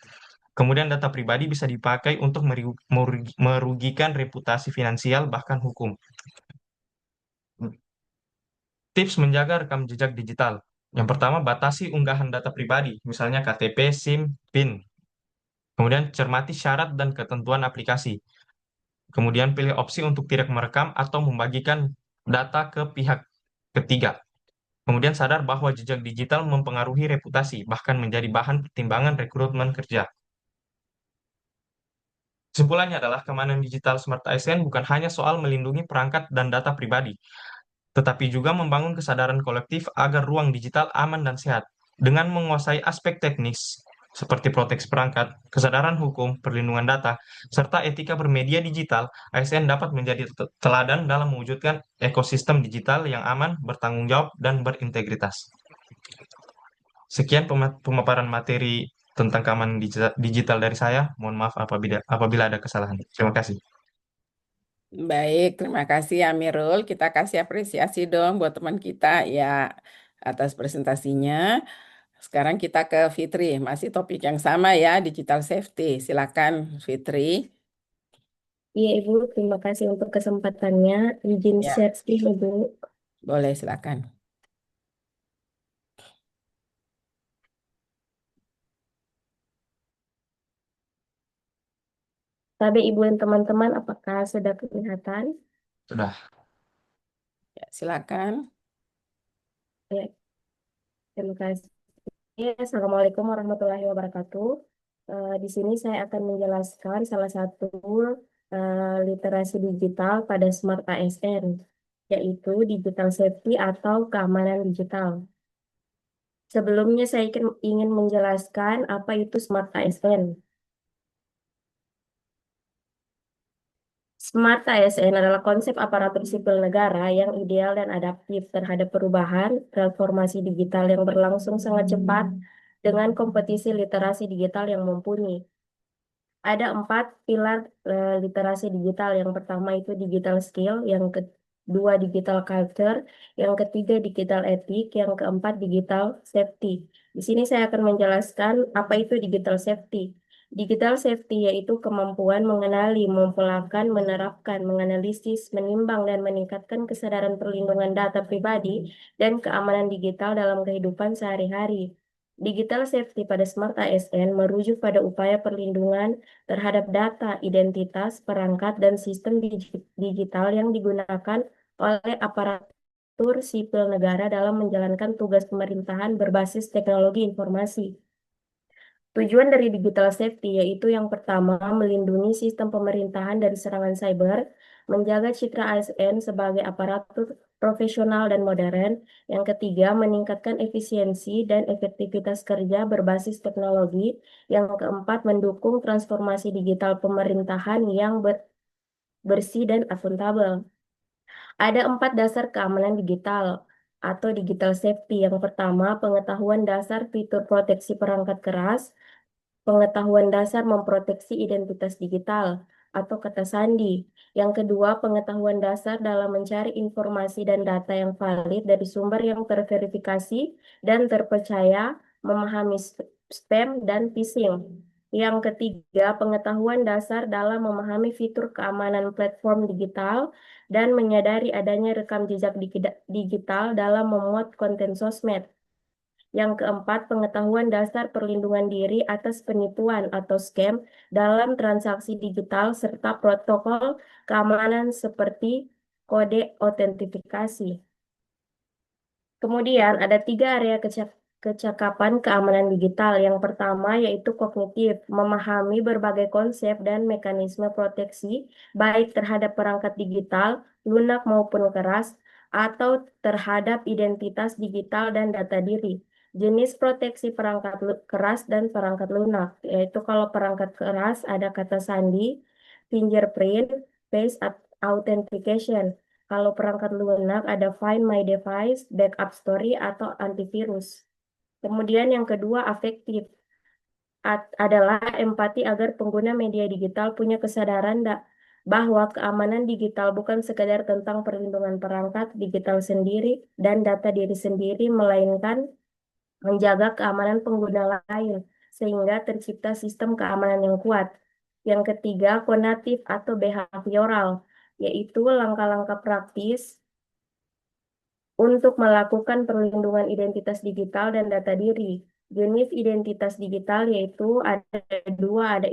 Kemudian data pribadi bisa dipakai untuk merugikan reputasi finansial bahkan hukum. Tips menjaga rekam jejak digital. Yang pertama, batasi unggahan data pribadi, misalnya KTP, SIM, PIN. Kemudian cermati syarat dan ketentuan aplikasi. Kemudian pilih opsi untuk tidak merekam atau membagikan data ke pihak ketiga. Kemudian sadar bahwa jejak digital mempengaruhi reputasi, bahkan menjadi bahan pertimbangan rekrutmen kerja. Kesimpulannya adalah keamanan digital Smart ASN bukan hanya soal melindungi perangkat dan data pribadi, tetapi juga membangun kesadaran kolektif agar ruang digital aman dan sehat. Dengan menguasai aspek teknis seperti proteksi perangkat, kesadaran hukum, perlindungan data, serta etika bermedia digital, ASN dapat menjadi teladan dalam mewujudkan ekosistem digital yang aman, bertanggung jawab, dan berintegritas. Sekian pemaparan materi tentang keamanan digital dari saya. Mohon maaf apabila ada kesalahan. Terima kasih. Baik, terima kasih Amirul. Kita kasih apresiasi dong buat teman kita ya atas presentasinya. Sekarang kita ke Fitri, masih topik yang sama ya, digital safety. Silakan Fitri. Iya, Ibu. Terima kasih untuk kesempatannya. Izin Ya, share screen, Ibu. boleh silakan. Tapi Ibu dan teman-teman, apakah sudah kelihatan? Sudah. Ya, silakan. Ya, terima kasih. Assalamualaikum warahmatullahi wabarakatuh. Di sini saya akan menjelaskan salah satu literasi digital pada Smart ASN, yaitu digital safety atau keamanan digital. Sebelumnya saya ingin menjelaskan apa itu Smart ASN. Smart ASN adalah konsep aparatur sipil negara yang ideal dan adaptif terhadap perubahan transformasi digital yang berlangsung sangat cepat dengan kompetisi literasi digital yang mumpuni. Ada 4 pilar literasi digital. Yang pertama itu digital skill, yang kedua digital culture, yang ketiga digital etik, yang keempat digital safety. Di sini saya akan menjelaskan apa itu digital safety. Digital safety yaitu kemampuan mengenali, mempelakan, menerapkan, menganalisis, menimbang, dan meningkatkan kesadaran perlindungan data pribadi dan keamanan digital dalam kehidupan sehari-hari. Digital safety pada Smart ASN merujuk pada upaya perlindungan terhadap data, identitas, perangkat, dan sistem digital yang digunakan oleh aparatur sipil negara dalam menjalankan tugas pemerintahan berbasis teknologi informasi. Tujuan dari digital safety yaitu yang pertama, melindungi sistem pemerintahan dari serangan cyber, menjaga citra ASN sebagai aparatur profesional dan modern. Yang ketiga, meningkatkan efisiensi dan efektivitas kerja berbasis teknologi. Yang keempat, mendukung transformasi digital pemerintahan yang bersih dan akuntabel. Ada 4 dasar keamanan digital atau digital safety. Yang pertama, pengetahuan dasar fitur proteksi perangkat keras, pengetahuan dasar memproteksi identitas digital atau kata sandi. Yang kedua, pengetahuan dasar dalam mencari informasi dan data yang valid dari sumber yang terverifikasi dan terpercaya, memahami spam dan phishing. Yang ketiga, pengetahuan dasar dalam memahami fitur keamanan platform digital dan menyadari adanya rekam jejak digital dalam memuat konten sosmed. Yang keempat, pengetahuan dasar perlindungan diri atas penipuan atau scam dalam transaksi digital serta protokol keamanan seperti kode autentifikasi. Kemudian ada 3 area kecakapan keamanan digital. Yang pertama yaitu kognitif, memahami berbagai konsep dan mekanisme proteksi baik terhadap perangkat digital, lunak maupun keras, atau terhadap identitas digital dan data diri. Jenis proteksi perangkat keras dan perangkat lunak, yaitu kalau perangkat keras ada kata sandi, fingerprint, face authentication. Kalau perangkat lunak ada Find My Device, Backup Story, atau antivirus. Kemudian yang kedua afektif adalah empati agar pengguna media digital punya kesadaran bahwa keamanan digital bukan sekedar tentang perlindungan perangkat digital sendiri dan data diri sendiri, melainkan menjaga keamanan pengguna lain sehingga tercipta sistem keamanan yang kuat. Yang ketiga, konatif atau behavioral, yaitu langkah-langkah praktis untuk melakukan perlindungan identitas digital dan data diri. Jenis identitas digital yaitu ada 2, ada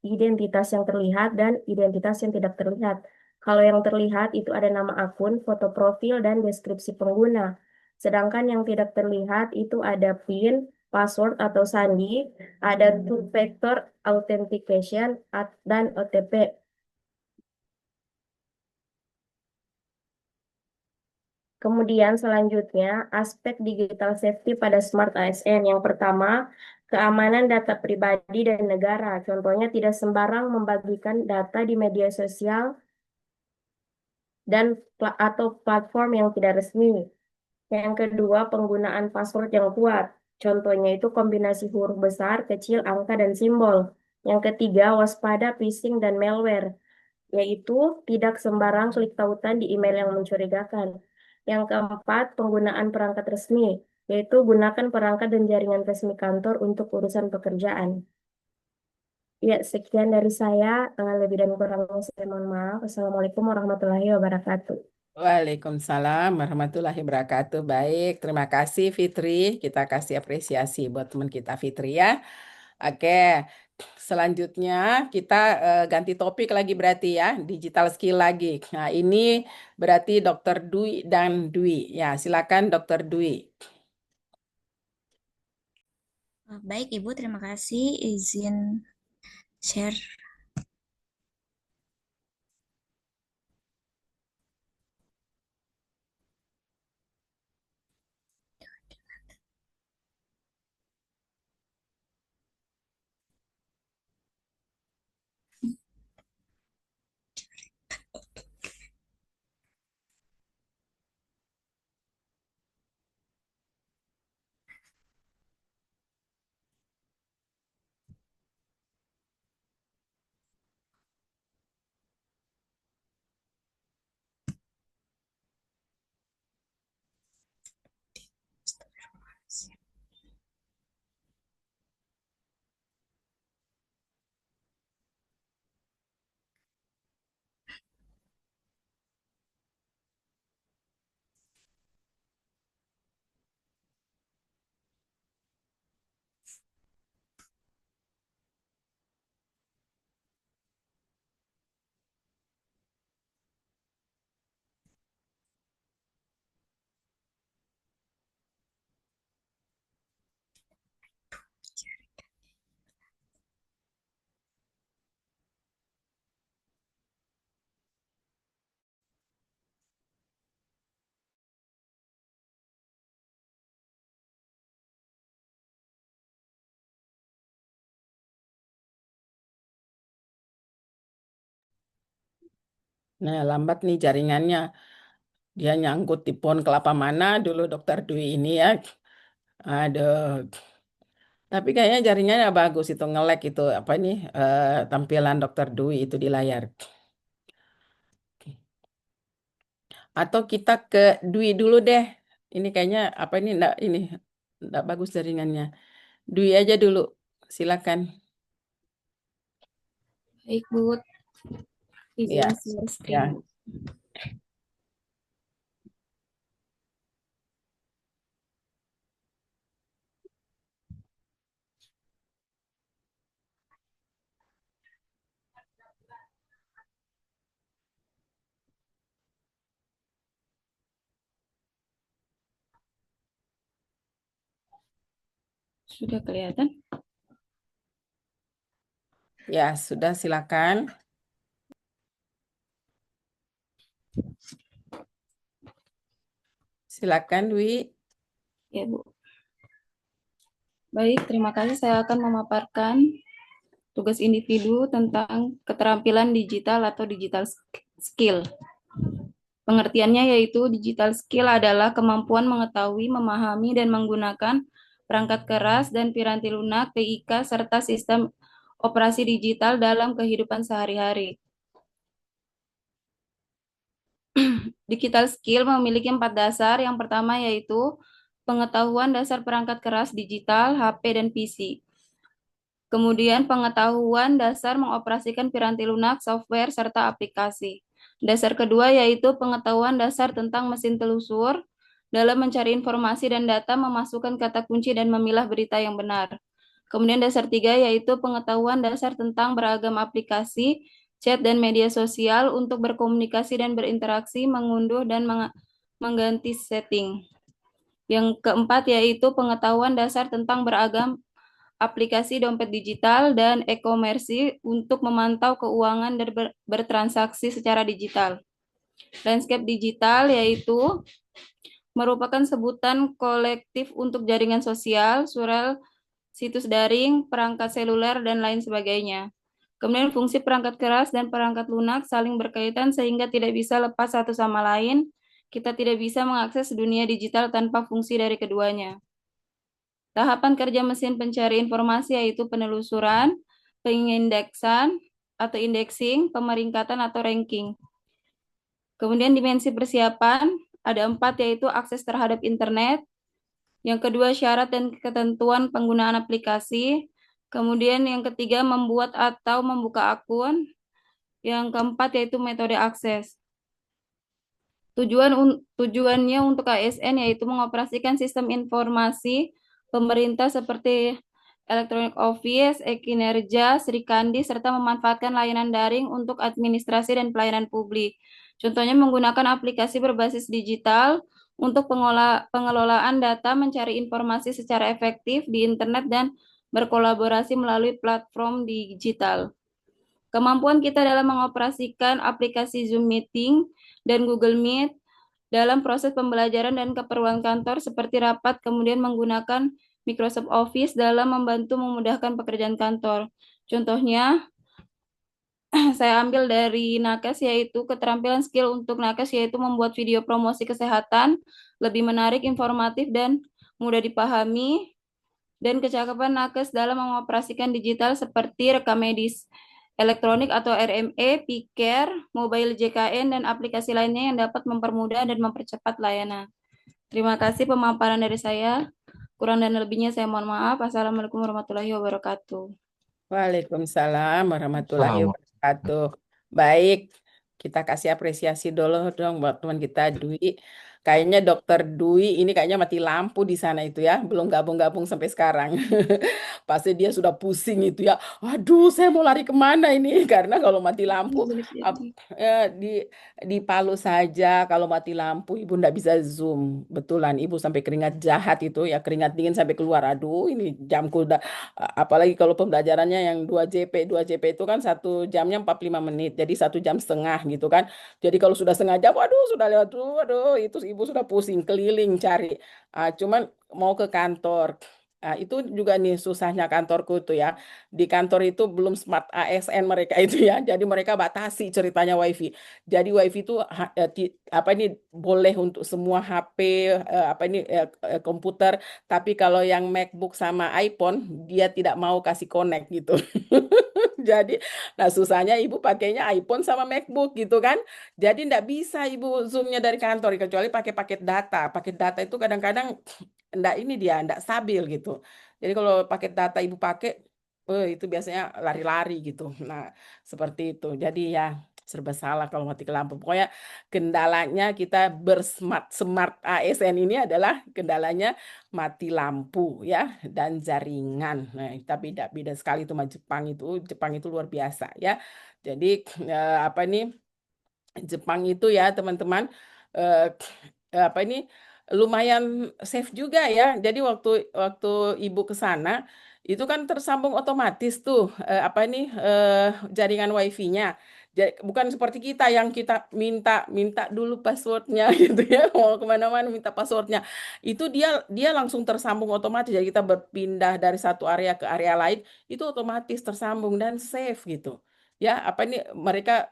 identitas yang terlihat dan identitas yang tidak terlihat. Kalau yang terlihat itu ada nama akun, foto profil, dan deskripsi pengguna. Sedangkan yang tidak terlihat itu ada PIN, password atau sandi, ada two-factor authentication, dan OTP. Kemudian selanjutnya, aspek digital safety pada Smart ASN. Yang pertama, keamanan data pribadi dan negara. Contohnya tidak sembarang membagikan data di media sosial dan atau platform yang tidak resmi. Yang kedua, penggunaan password yang kuat. Contohnya itu kombinasi huruf besar, kecil, angka, dan simbol. Yang ketiga, waspada phishing dan malware, yaitu tidak sembarang klik tautan di email yang mencurigakan. Yang keempat, penggunaan perangkat resmi, yaitu gunakan perangkat dan jaringan resmi kantor untuk urusan pekerjaan. Ya, sekian dari saya. Lebih dan kurangnya saya mohon maaf. Assalamualaikum warahmatullahi wabarakatuh. Waalaikumsalam warahmatullahi wabarakatuh. Baik, terima kasih Fitri. Kita kasih apresiasi buat teman kita Fitri ya. Oke, selanjutnya kita ganti topik lagi berarti ya, digital skill lagi. Nah, ini berarti Dr. Dwi dan Dwi. Ya, silakan Dr. Dwi. Baik, Ibu, terima kasih. Izin share. Nah, lambat nih jaringannya. Dia nyangkut di pohon kelapa mana dulu Dr. Dwi ini ya. Aduh. Tapi kayaknya jaringannya bagus itu nge-lag itu apa ini tampilan Dr. Dwi itu di layar. Atau kita ke Dwi dulu deh. Ini kayaknya apa ini enggak bagus jaringannya. Dwi aja dulu. Silakan. Baik, Bu. Izin Ya, share ya. screen. Sudah kelihatan? Ya, sudah, silakan. Silakan, Dwi. Ya, Bu. Baik, terima kasih. Saya akan memaparkan tugas individu tentang keterampilan digital atau digital skill. Pengertiannya yaitu digital skill adalah kemampuan mengetahui, memahami, dan menggunakan perangkat keras dan piranti lunak, TIK, serta sistem operasi digital dalam kehidupan sehari-hari. Digital skill memiliki 4 dasar. Yang pertama yaitu pengetahuan dasar perangkat keras digital, HP, dan PC. Kemudian pengetahuan dasar mengoperasikan piranti lunak, software, serta aplikasi. Dasar kedua yaitu pengetahuan dasar tentang mesin telusur dalam mencari informasi dan data, memasukkan kata kunci, dan memilah berita yang benar. Kemudian dasar tiga yaitu pengetahuan dasar tentang beragam aplikasi, chat, dan media sosial untuk berkomunikasi dan berinteraksi, mengunduh, dan mengganti setting. Yang keempat yaitu pengetahuan dasar tentang beragam aplikasi dompet digital dan e-komersi untuk memantau keuangan dan bertransaksi secara digital. Landscape digital yaitu merupakan sebutan kolektif untuk jaringan sosial, surel, situs daring, perangkat seluler, dan lain sebagainya. Kemudian fungsi perangkat keras dan perangkat lunak saling berkaitan sehingga tidak bisa lepas satu sama lain. Kita tidak bisa mengakses dunia digital tanpa fungsi dari keduanya. Tahapan kerja mesin pencari informasi yaitu penelusuran, pengindeksan atau indexing, pemeringkatan atau ranking. Kemudian dimensi persiapan ada 4 yaitu akses terhadap internet. Yang kedua syarat dan ketentuan penggunaan aplikasi. Kemudian yang ketiga membuat atau membuka akun. Yang keempat yaitu metode akses. Tujuannya untuk ASN yaitu mengoperasikan sistem informasi pemerintah seperti Electronic Office, e-Kinerja, Srikandi, serta memanfaatkan layanan daring untuk administrasi dan pelayanan publik. Contohnya menggunakan aplikasi berbasis digital untuk pengelolaan data, mencari informasi secara efektif di internet, dan berkolaborasi melalui platform digital. Kemampuan kita dalam mengoperasikan aplikasi Zoom Meeting dan Google Meet dalam proses pembelajaran dan keperluan kantor seperti rapat, kemudian menggunakan Microsoft Office dalam membantu memudahkan pekerjaan kantor. Contohnya, saya ambil dari Nakes yaitu keterampilan skill untuk Nakes yaitu membuat video promosi kesehatan lebih menarik, informatif, dan mudah dipahami, dan kecakapan Nakes dalam mengoperasikan digital seperti rekam medis elektronik atau RME, P-Care, mobile JKN, dan aplikasi lainnya yang dapat mempermudah dan mempercepat layanan. Terima kasih pemaparan dari saya. Kurang dan lebihnya saya mohon maaf. Assalamualaikum warahmatullahi wabarakatuh. Waalaikumsalam warahmatullahi wabarakatuh. Baik, kita kasih apresiasi dulu dong buat teman kita Dwi. Kayaknya Dokter Dwi ini kayaknya mati lampu di sana itu ya, belum gabung-gabung sampai sekarang. Pasti dia sudah pusing itu ya. Aduh, saya mau lari kemana ini? Karena kalau mati lampu di Palu saja kalau mati lampu ibu ndak bisa zoom. Betulan ibu sampai keringat jahat itu ya, keringat dingin sampai keluar. Aduh, ini jamku udah apalagi kalau pembelajarannya yang 2JP itu kan 1 jamnya 45 menit. Jadi 1,5 jam gitu kan. Jadi kalau sudah setengah jam, waduh sudah lewat, waduh itu ibu sudah pusing keliling cari. Cuman mau ke kantor. Itu juga nih susahnya kantorku tuh ya. Di kantor itu belum smart ASN mereka itu ya. Jadi mereka batasi ceritanya WiFi. Jadi WiFi itu apa ini boleh untuk semua HP apa ini komputer. Tapi kalau yang MacBook sama iPhone dia tidak mau kasih connect gitu. Jadi, nah susahnya ibu pakainya iPhone sama MacBook gitu kan. Jadi ndak bisa ibu zoomnya dari kantor kecuali pakai paket data. Paket data itu kadang-kadang ndak ini dia ndak stabil gitu. Jadi kalau paket data ibu pakai, itu biasanya lari-lari gitu. Nah seperti itu. Jadi ya serba salah kalau mati lampu. Pokoknya kendalanya kita smart ASN ini adalah kendalanya mati lampu ya dan jaringan. Nah, tapi beda sekali itu sama Jepang itu. Jepang itu luar biasa ya. Jadi apa ini Jepang itu ya teman-teman apa ini lumayan safe juga ya. Jadi waktu waktu ibu ke sana itu kan tersambung otomatis tuh apa ini jaringan wifi-nya. Bukan seperti kita yang kita minta minta dulu passwordnya gitu ya, mau kemana-mana minta passwordnya. Itu dia dia langsung tersambung otomatis. Jadi kita berpindah dari satu area ke area lain itu otomatis tersambung dan safe gitu. Ya, apa ini mereka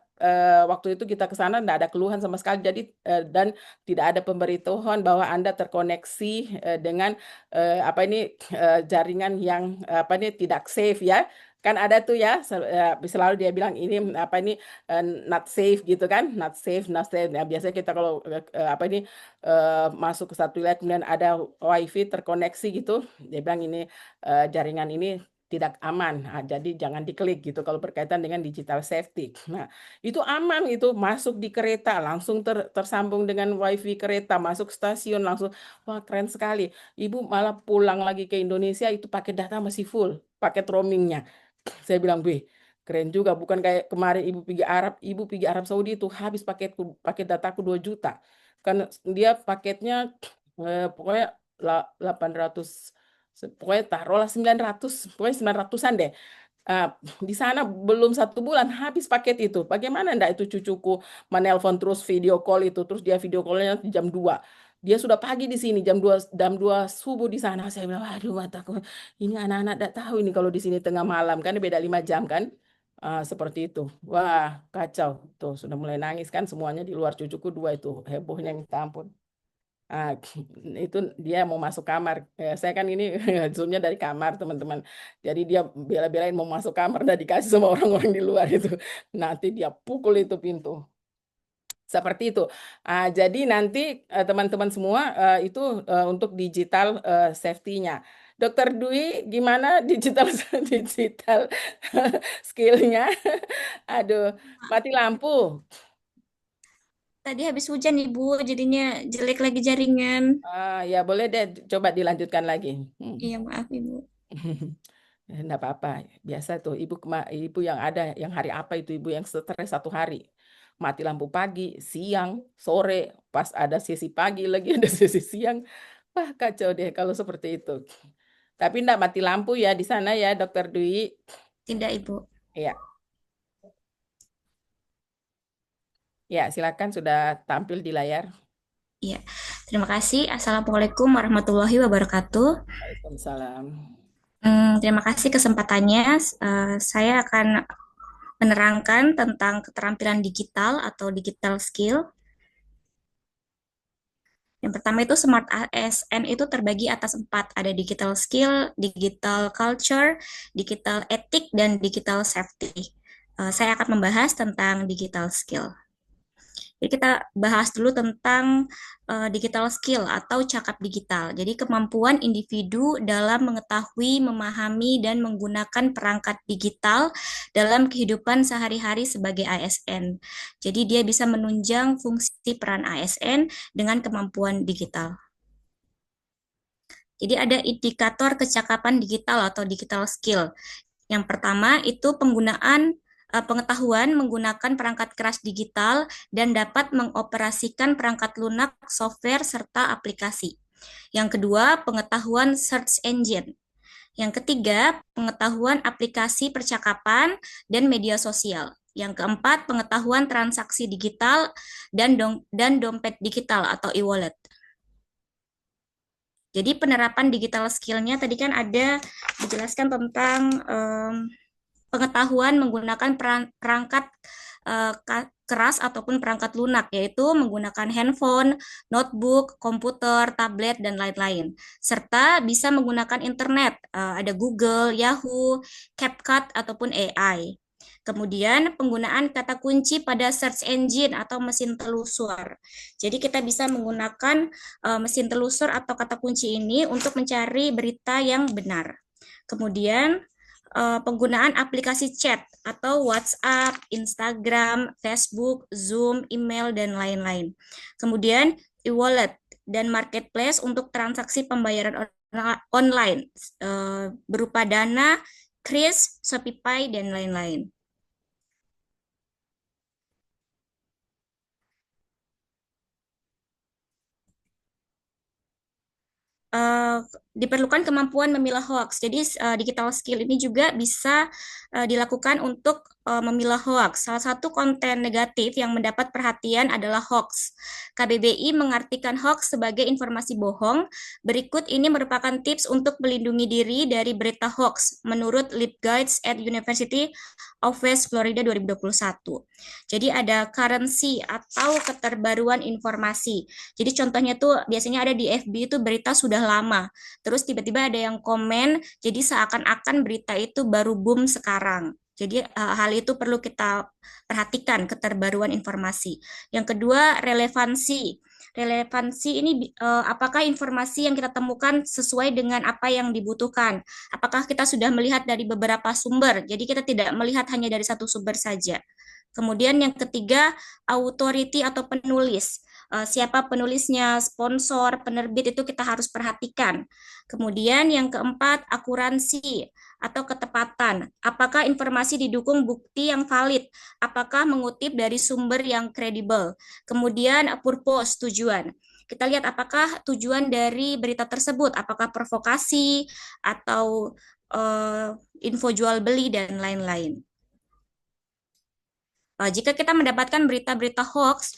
waktu itu kita ke sana tidak ada keluhan sama sekali. Jadi dan tidak ada pemberitahuan bahwa Anda terkoneksi dengan apa ini jaringan yang apa ini tidak safe ya. Kan ada tuh ya selalu dia bilang ini apa ini not safe gitu kan, not safe, not safe. Nah, biasanya kita kalau apa ini masuk ke satu wilayah kemudian ada wifi terkoneksi gitu, dia bilang ini jaringan ini tidak aman. Nah, jadi jangan diklik gitu kalau berkaitan dengan digital safety. Nah, itu aman itu masuk di kereta langsung tersambung dengan wifi kereta, masuk stasiun langsung. Wah, keren sekali. Ibu malah pulang lagi ke Indonesia itu pakai data masih full, paket roamingnya. Saya bilang, "Wih, keren juga. Bukan kayak kemarin ibu pergi Arab Saudi itu habis paket dataku 2 juta. Kan dia paketnya pokoknya 800 pokoknya taruhlah 900, pokoknya 900-an deh. Di sana belum 1 bulan habis paket itu. Bagaimana enggak itu cucuku menelpon terus video call itu, terus dia video callnya jam 2. Dia sudah pagi di sini jam 2 subuh di sana. Saya bilang, waduh mataku, ini anak-anak enggak tahu ini kalau di sini tengah malam kan beda 5 jam kan. Seperti itu. Wah, kacau. Tuh sudah mulai nangis kan semuanya di luar cucuku 2 itu. Hebohnya minta ampun. Ah, itu dia mau masuk kamar. Saya kan ini zoomnya dari kamar teman-teman. Jadi dia bela-belain mau masuk kamar dan dikasih sama orang-orang di luar itu. Nanti dia pukul itu pintu. Seperti itu. Jadi nanti teman-teman semua itu untuk digital safety-nya. Dokter Dwi, gimana digital digital skill-nya? Aduh, mati lampu. Tadi habis hujan Ibu, jadinya jelek lagi jaringan. Ya boleh deh, coba dilanjutkan lagi. Iya, maaf Ibu. Enggak apa-apa, biasa tuh ibu yang ada yang hari apa itu ibu yang stres 1 hari. Mati lampu pagi, siang, sore, pas ada sesi pagi lagi ada sesi siang. Wah, kacau deh kalau seperti itu. Tapi enggak mati lampu ya di sana ya, Dokter Dwi. Tidak Ibu. Iya. Ya, silakan sudah tampil di layar. Iya. Terima kasih. Assalamualaikum warahmatullahi wabarakatuh. Waalaikumsalam. Terima kasih kesempatannya. Saya akan menerangkan tentang keterampilan digital atau digital skill. Yang pertama itu Smart ASN itu terbagi atas 4. Ada digital skill, digital culture, digital ethic, dan digital safety. Saya akan membahas tentang digital skill. Jadi kita bahas dulu tentang digital skill atau cakap digital. Jadi kemampuan individu dalam mengetahui, memahami, dan menggunakan perangkat digital dalam kehidupan sehari-hari sebagai ASN. Jadi dia bisa menunjang fungsi peran ASN dengan kemampuan digital. Jadi ada indikator kecakapan digital atau digital skill. Yang pertama itu pengetahuan menggunakan perangkat keras digital dan dapat mengoperasikan perangkat lunak, software, serta aplikasi. Yang kedua, pengetahuan search engine. Yang ketiga, pengetahuan aplikasi percakapan dan media sosial. Yang keempat, pengetahuan transaksi digital dan dompet digital atau e-wallet. Jadi penerapan digital skill-nya tadi kan ada dijelaskan tentang pengetahuan menggunakan perangkat keras ataupun perangkat lunak, yaitu menggunakan handphone, notebook, komputer, tablet, dan lain-lain. Serta bisa menggunakan internet, ada Google, Yahoo, CapCut, ataupun AI. Kemudian penggunaan kata kunci pada search engine atau mesin telusur. Jadi kita bisa menggunakan mesin telusur atau kata kunci ini untuk mencari berita yang benar. Kemudian penggunaan aplikasi chat atau WhatsApp, Instagram, Facebook, Zoom, email, dan lain-lain. Kemudian e-wallet dan marketplace untuk transaksi pembayaran online berupa Dana, Kris, Shopify, dan lain-lain. diperlukan kemampuan memilah hoax. Jadi digital skill ini juga bisa dilakukan untuk memilah hoax. Salah satu konten negatif yang mendapat perhatian adalah hoax. KBBI mengartikan hoax sebagai informasi bohong. Berikut ini merupakan tips untuk melindungi diri dari berita hoax menurut LibGuides at University of West Florida 2021. Jadi ada currency atau keterbaruan informasi. Jadi contohnya tuh biasanya ada di FB itu berita sudah lama. Terus tiba-tiba ada yang komen, jadi seakan-akan berita itu baru boom sekarang. Jadi hal itu perlu kita perhatikan, keterbaruan informasi. Yang kedua, relevansi. Relevansi ini apakah informasi yang kita temukan sesuai dengan apa yang dibutuhkan? Apakah kita sudah melihat dari beberapa sumber? Jadi kita tidak melihat hanya dari satu sumber saja. Kemudian yang ketiga, authority atau penulis. Siapa penulisnya, sponsor, penerbit itu kita harus perhatikan. Kemudian yang keempat, akuransi atau ketepatan. Apakah informasi didukung bukti yang valid? Apakah mengutip dari sumber yang kredibel? Kemudian purpose, tujuan. Kita lihat apakah tujuan dari berita tersebut, apakah provokasi atau info jual beli dan lain-lain. Jika kita mendapatkan berita-berita hoax,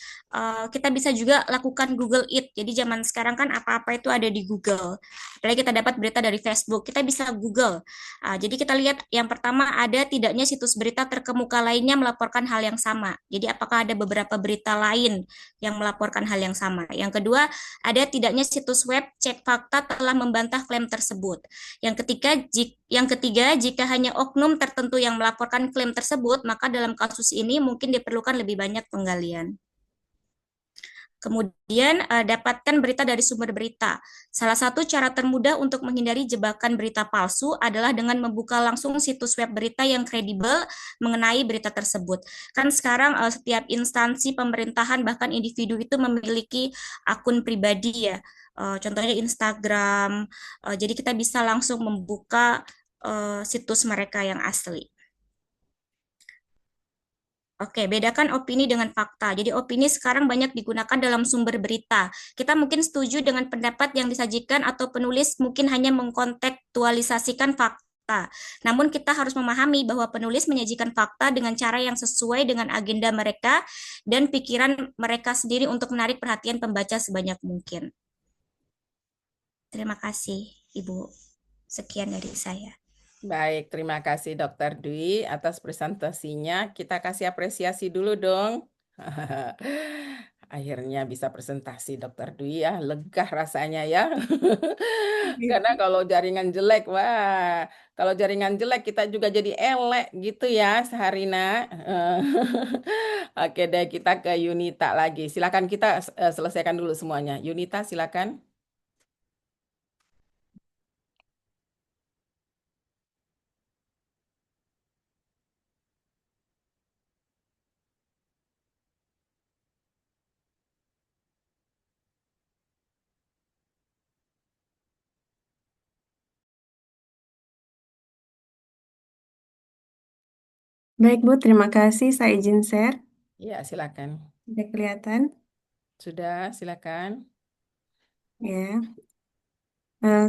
kita bisa juga lakukan Google It. Jadi zaman sekarang kan apa-apa itu ada di Google. Apalagi kita dapat berita dari Facebook, kita bisa Google. Jadi kita lihat yang pertama ada tidaknya situs berita terkemuka lainnya melaporkan hal yang sama. Jadi apakah ada beberapa berita lain yang melaporkan hal yang sama. Yang kedua, ada tidaknya situs web cek fakta telah membantah klaim tersebut. Yang ketiga, jika hanya oknum tertentu yang melaporkan klaim tersebut, maka dalam kasus ini mungkin diperlukan lebih banyak penggalian. Kemudian dapatkan berita dari sumber berita. Salah satu cara termudah untuk menghindari jebakan berita palsu adalah dengan membuka langsung situs web berita yang kredibel mengenai berita tersebut. Kan sekarang setiap instansi pemerintahan bahkan individu itu memiliki akun pribadi ya. Contohnya Instagram. Jadi kita bisa langsung membuka situs mereka yang asli. Oke, bedakan opini dengan fakta. Jadi opini sekarang banyak digunakan dalam sumber berita. Kita mungkin setuju dengan pendapat yang disajikan atau penulis mungkin hanya mengkontekstualisasikan fakta. Namun kita harus memahami bahwa penulis menyajikan fakta dengan cara yang sesuai dengan agenda mereka dan pikiran mereka sendiri untuk menarik perhatian pembaca sebanyak mungkin. Terima kasih, Ibu. Sekian dari saya. Baik, terima kasih Dokter Dwi atas presentasinya. Kita kasih apresiasi dulu dong. Akhirnya bisa presentasi Dokter Dwi ya, lega rasanya ya. Karena kalau jaringan jelek, wah, kalau jaringan jelek kita juga jadi elek gitu ya, Saharina. Oke deh, kita ke Yunita lagi. Silakan kita selesaikan dulu semuanya. Yunita, silakan. Baik, Bu. Terima kasih. Saya izin share. Ya, silakan. Sudah kelihatan? Sudah, silakan. Ya.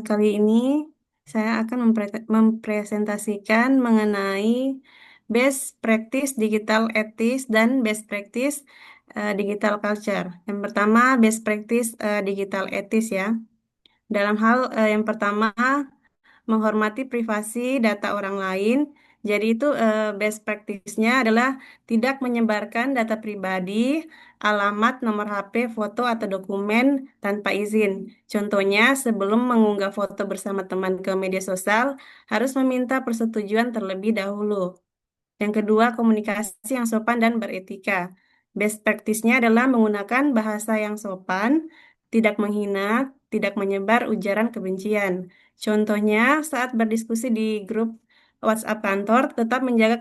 Kali ini saya akan mempresentasikan mengenai best practice digital ethics dan best practice digital culture. Yang pertama, best practice digital ethics ya. Dalam hal yang pertama, menghormati privasi data orang lain. Jadi itu best practice-nya adalah tidak menyebarkan data pribadi, alamat, nomor HP, foto, atau dokumen tanpa izin. Contohnya, sebelum mengunggah foto bersama teman ke media sosial, harus meminta persetujuan terlebih dahulu. Yang kedua, komunikasi yang sopan dan beretika. Best practice-nya adalah menggunakan bahasa yang sopan, tidak menghina, tidak menyebar ujaran kebencian. Contohnya, saat berdiskusi di grup WhatsApp kantor, tetap menjaga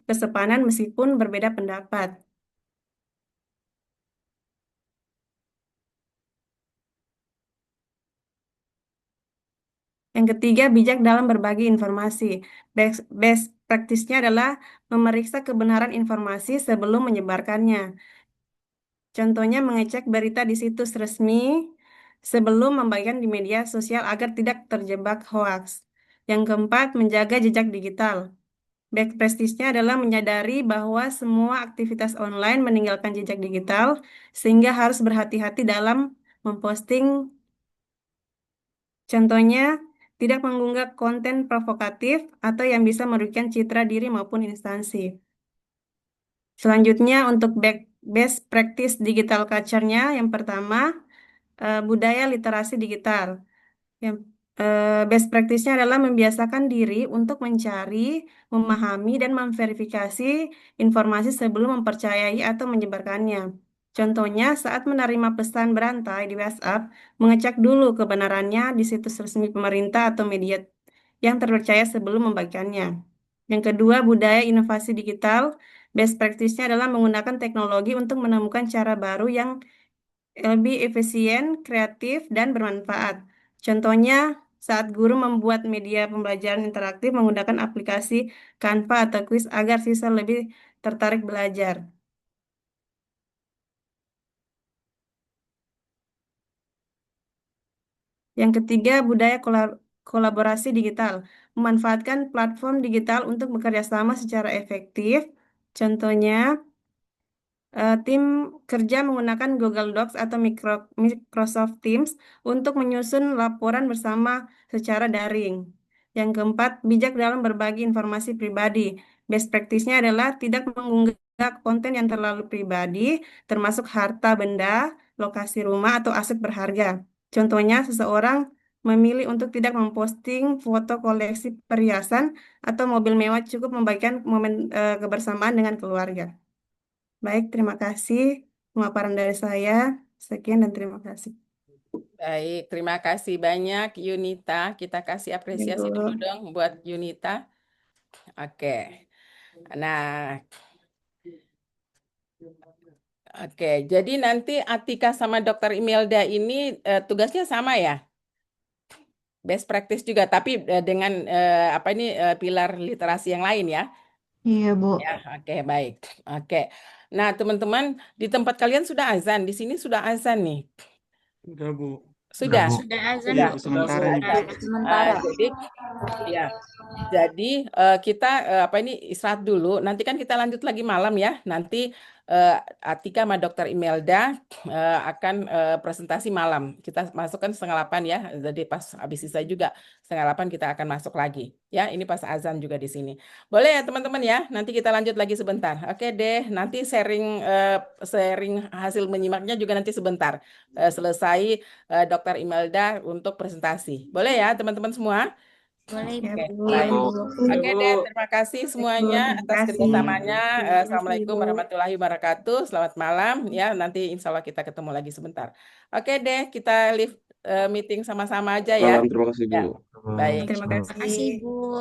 kesepanan meskipun berbeda pendapat. Yang ketiga, bijak dalam berbagi informasi. Best practice-nya adalah memeriksa kebenaran informasi sebelum menyebarkannya. Contohnya, mengecek berita di situs resmi sebelum membagikan di media sosial agar tidak terjebak hoaks. Yang keempat, menjaga jejak digital. Best practice-nya adalah menyadari bahwa semua aktivitas online meninggalkan jejak digital, sehingga harus berhati-hati dalam memposting. Contohnya, tidak mengunggah konten provokatif atau yang bisa merugikan citra diri maupun instansi. Selanjutnya, untuk best practice digital culture-nya, yang pertama, budaya literasi digital. Yang best practice-nya adalah membiasakan diri untuk mencari, memahami, dan memverifikasi informasi sebelum mempercayai atau menyebarkannya. Contohnya, saat menerima pesan berantai di WhatsApp, mengecek dulu kebenarannya di situs resmi pemerintah atau media yang terpercaya sebelum membagikannya. Yang kedua, budaya inovasi digital. Best practice-nya adalah menggunakan teknologi untuk menemukan cara baru yang lebih efisien, kreatif, dan bermanfaat. Contohnya, saat guru membuat media pembelajaran interaktif menggunakan aplikasi Canva atau kuis agar siswa lebih tertarik belajar. Yang ketiga, budaya kolaborasi digital. Memanfaatkan platform digital untuk bekerja sama secara efektif. Contohnya, tim kerja menggunakan Google Docs atau Microsoft Teams untuk menyusun laporan bersama secara daring. Yang keempat, bijak dalam berbagi informasi pribadi. Best practice-nya adalah tidak mengunggah konten yang terlalu pribadi, termasuk harta benda, lokasi rumah, atau aset berharga. Contohnya, seseorang memilih untuk tidak memposting foto koleksi perhiasan atau mobil mewah, cukup membagikan momen kebersamaan dengan keluarga. Baik, terima kasih pemaparan dari saya. Sekian dan terima kasih. Baik, terima kasih banyak Yunita. Kita kasih apresiasi dulu dong buat Yunita. Oke. Nah, oke. Jadi nanti Atika sama Dr. Imelda ini tugasnya sama ya? Best practice juga, tapi dengan apa ini pilar literasi yang lain ya? Iya, Bu. Ya, oke, baik. Oke. Nah, teman-teman, di tempat kalian sudah azan, di sini sudah azan nih. Udah, Bu. Sudah. Sudah azan, Sudah. Bu. Sementara nih, Bu. Sementara. Jadi ya. Jadi kita apa ini istirahat dulu. Nanti kan kita lanjut lagi malam ya. Nanti Atika sama Dr. Imelda akan presentasi malam. Kita masukkan 7:30 ya. Jadi pas habis sisa juga 7:30 kita akan masuk lagi. Ya, ini pas azan juga di sini. Boleh ya teman-teman ya. Nanti kita lanjut lagi sebentar. Oke deh. Nanti sharing hasil menyimaknya juga nanti sebentar. Selesai Dr. Imelda untuk presentasi. Boleh ya teman-teman semua? Boleh, Ya, Bu. Bu. Baik. Baik, Oke Bu. deh, terima kasih semuanya terima atas kasih. kerjasamanya. Terima kasih, Assalamualaikum Bu. warahmatullahi wabarakatuh. Selamat malam ya. Nanti insya Allah kita ketemu lagi sebentar. Oke deh, kita live meeting sama-sama aja ya. Malam, terima kasih, Ya, Bu. baik. Terima Terima kasih, kasih. Bu.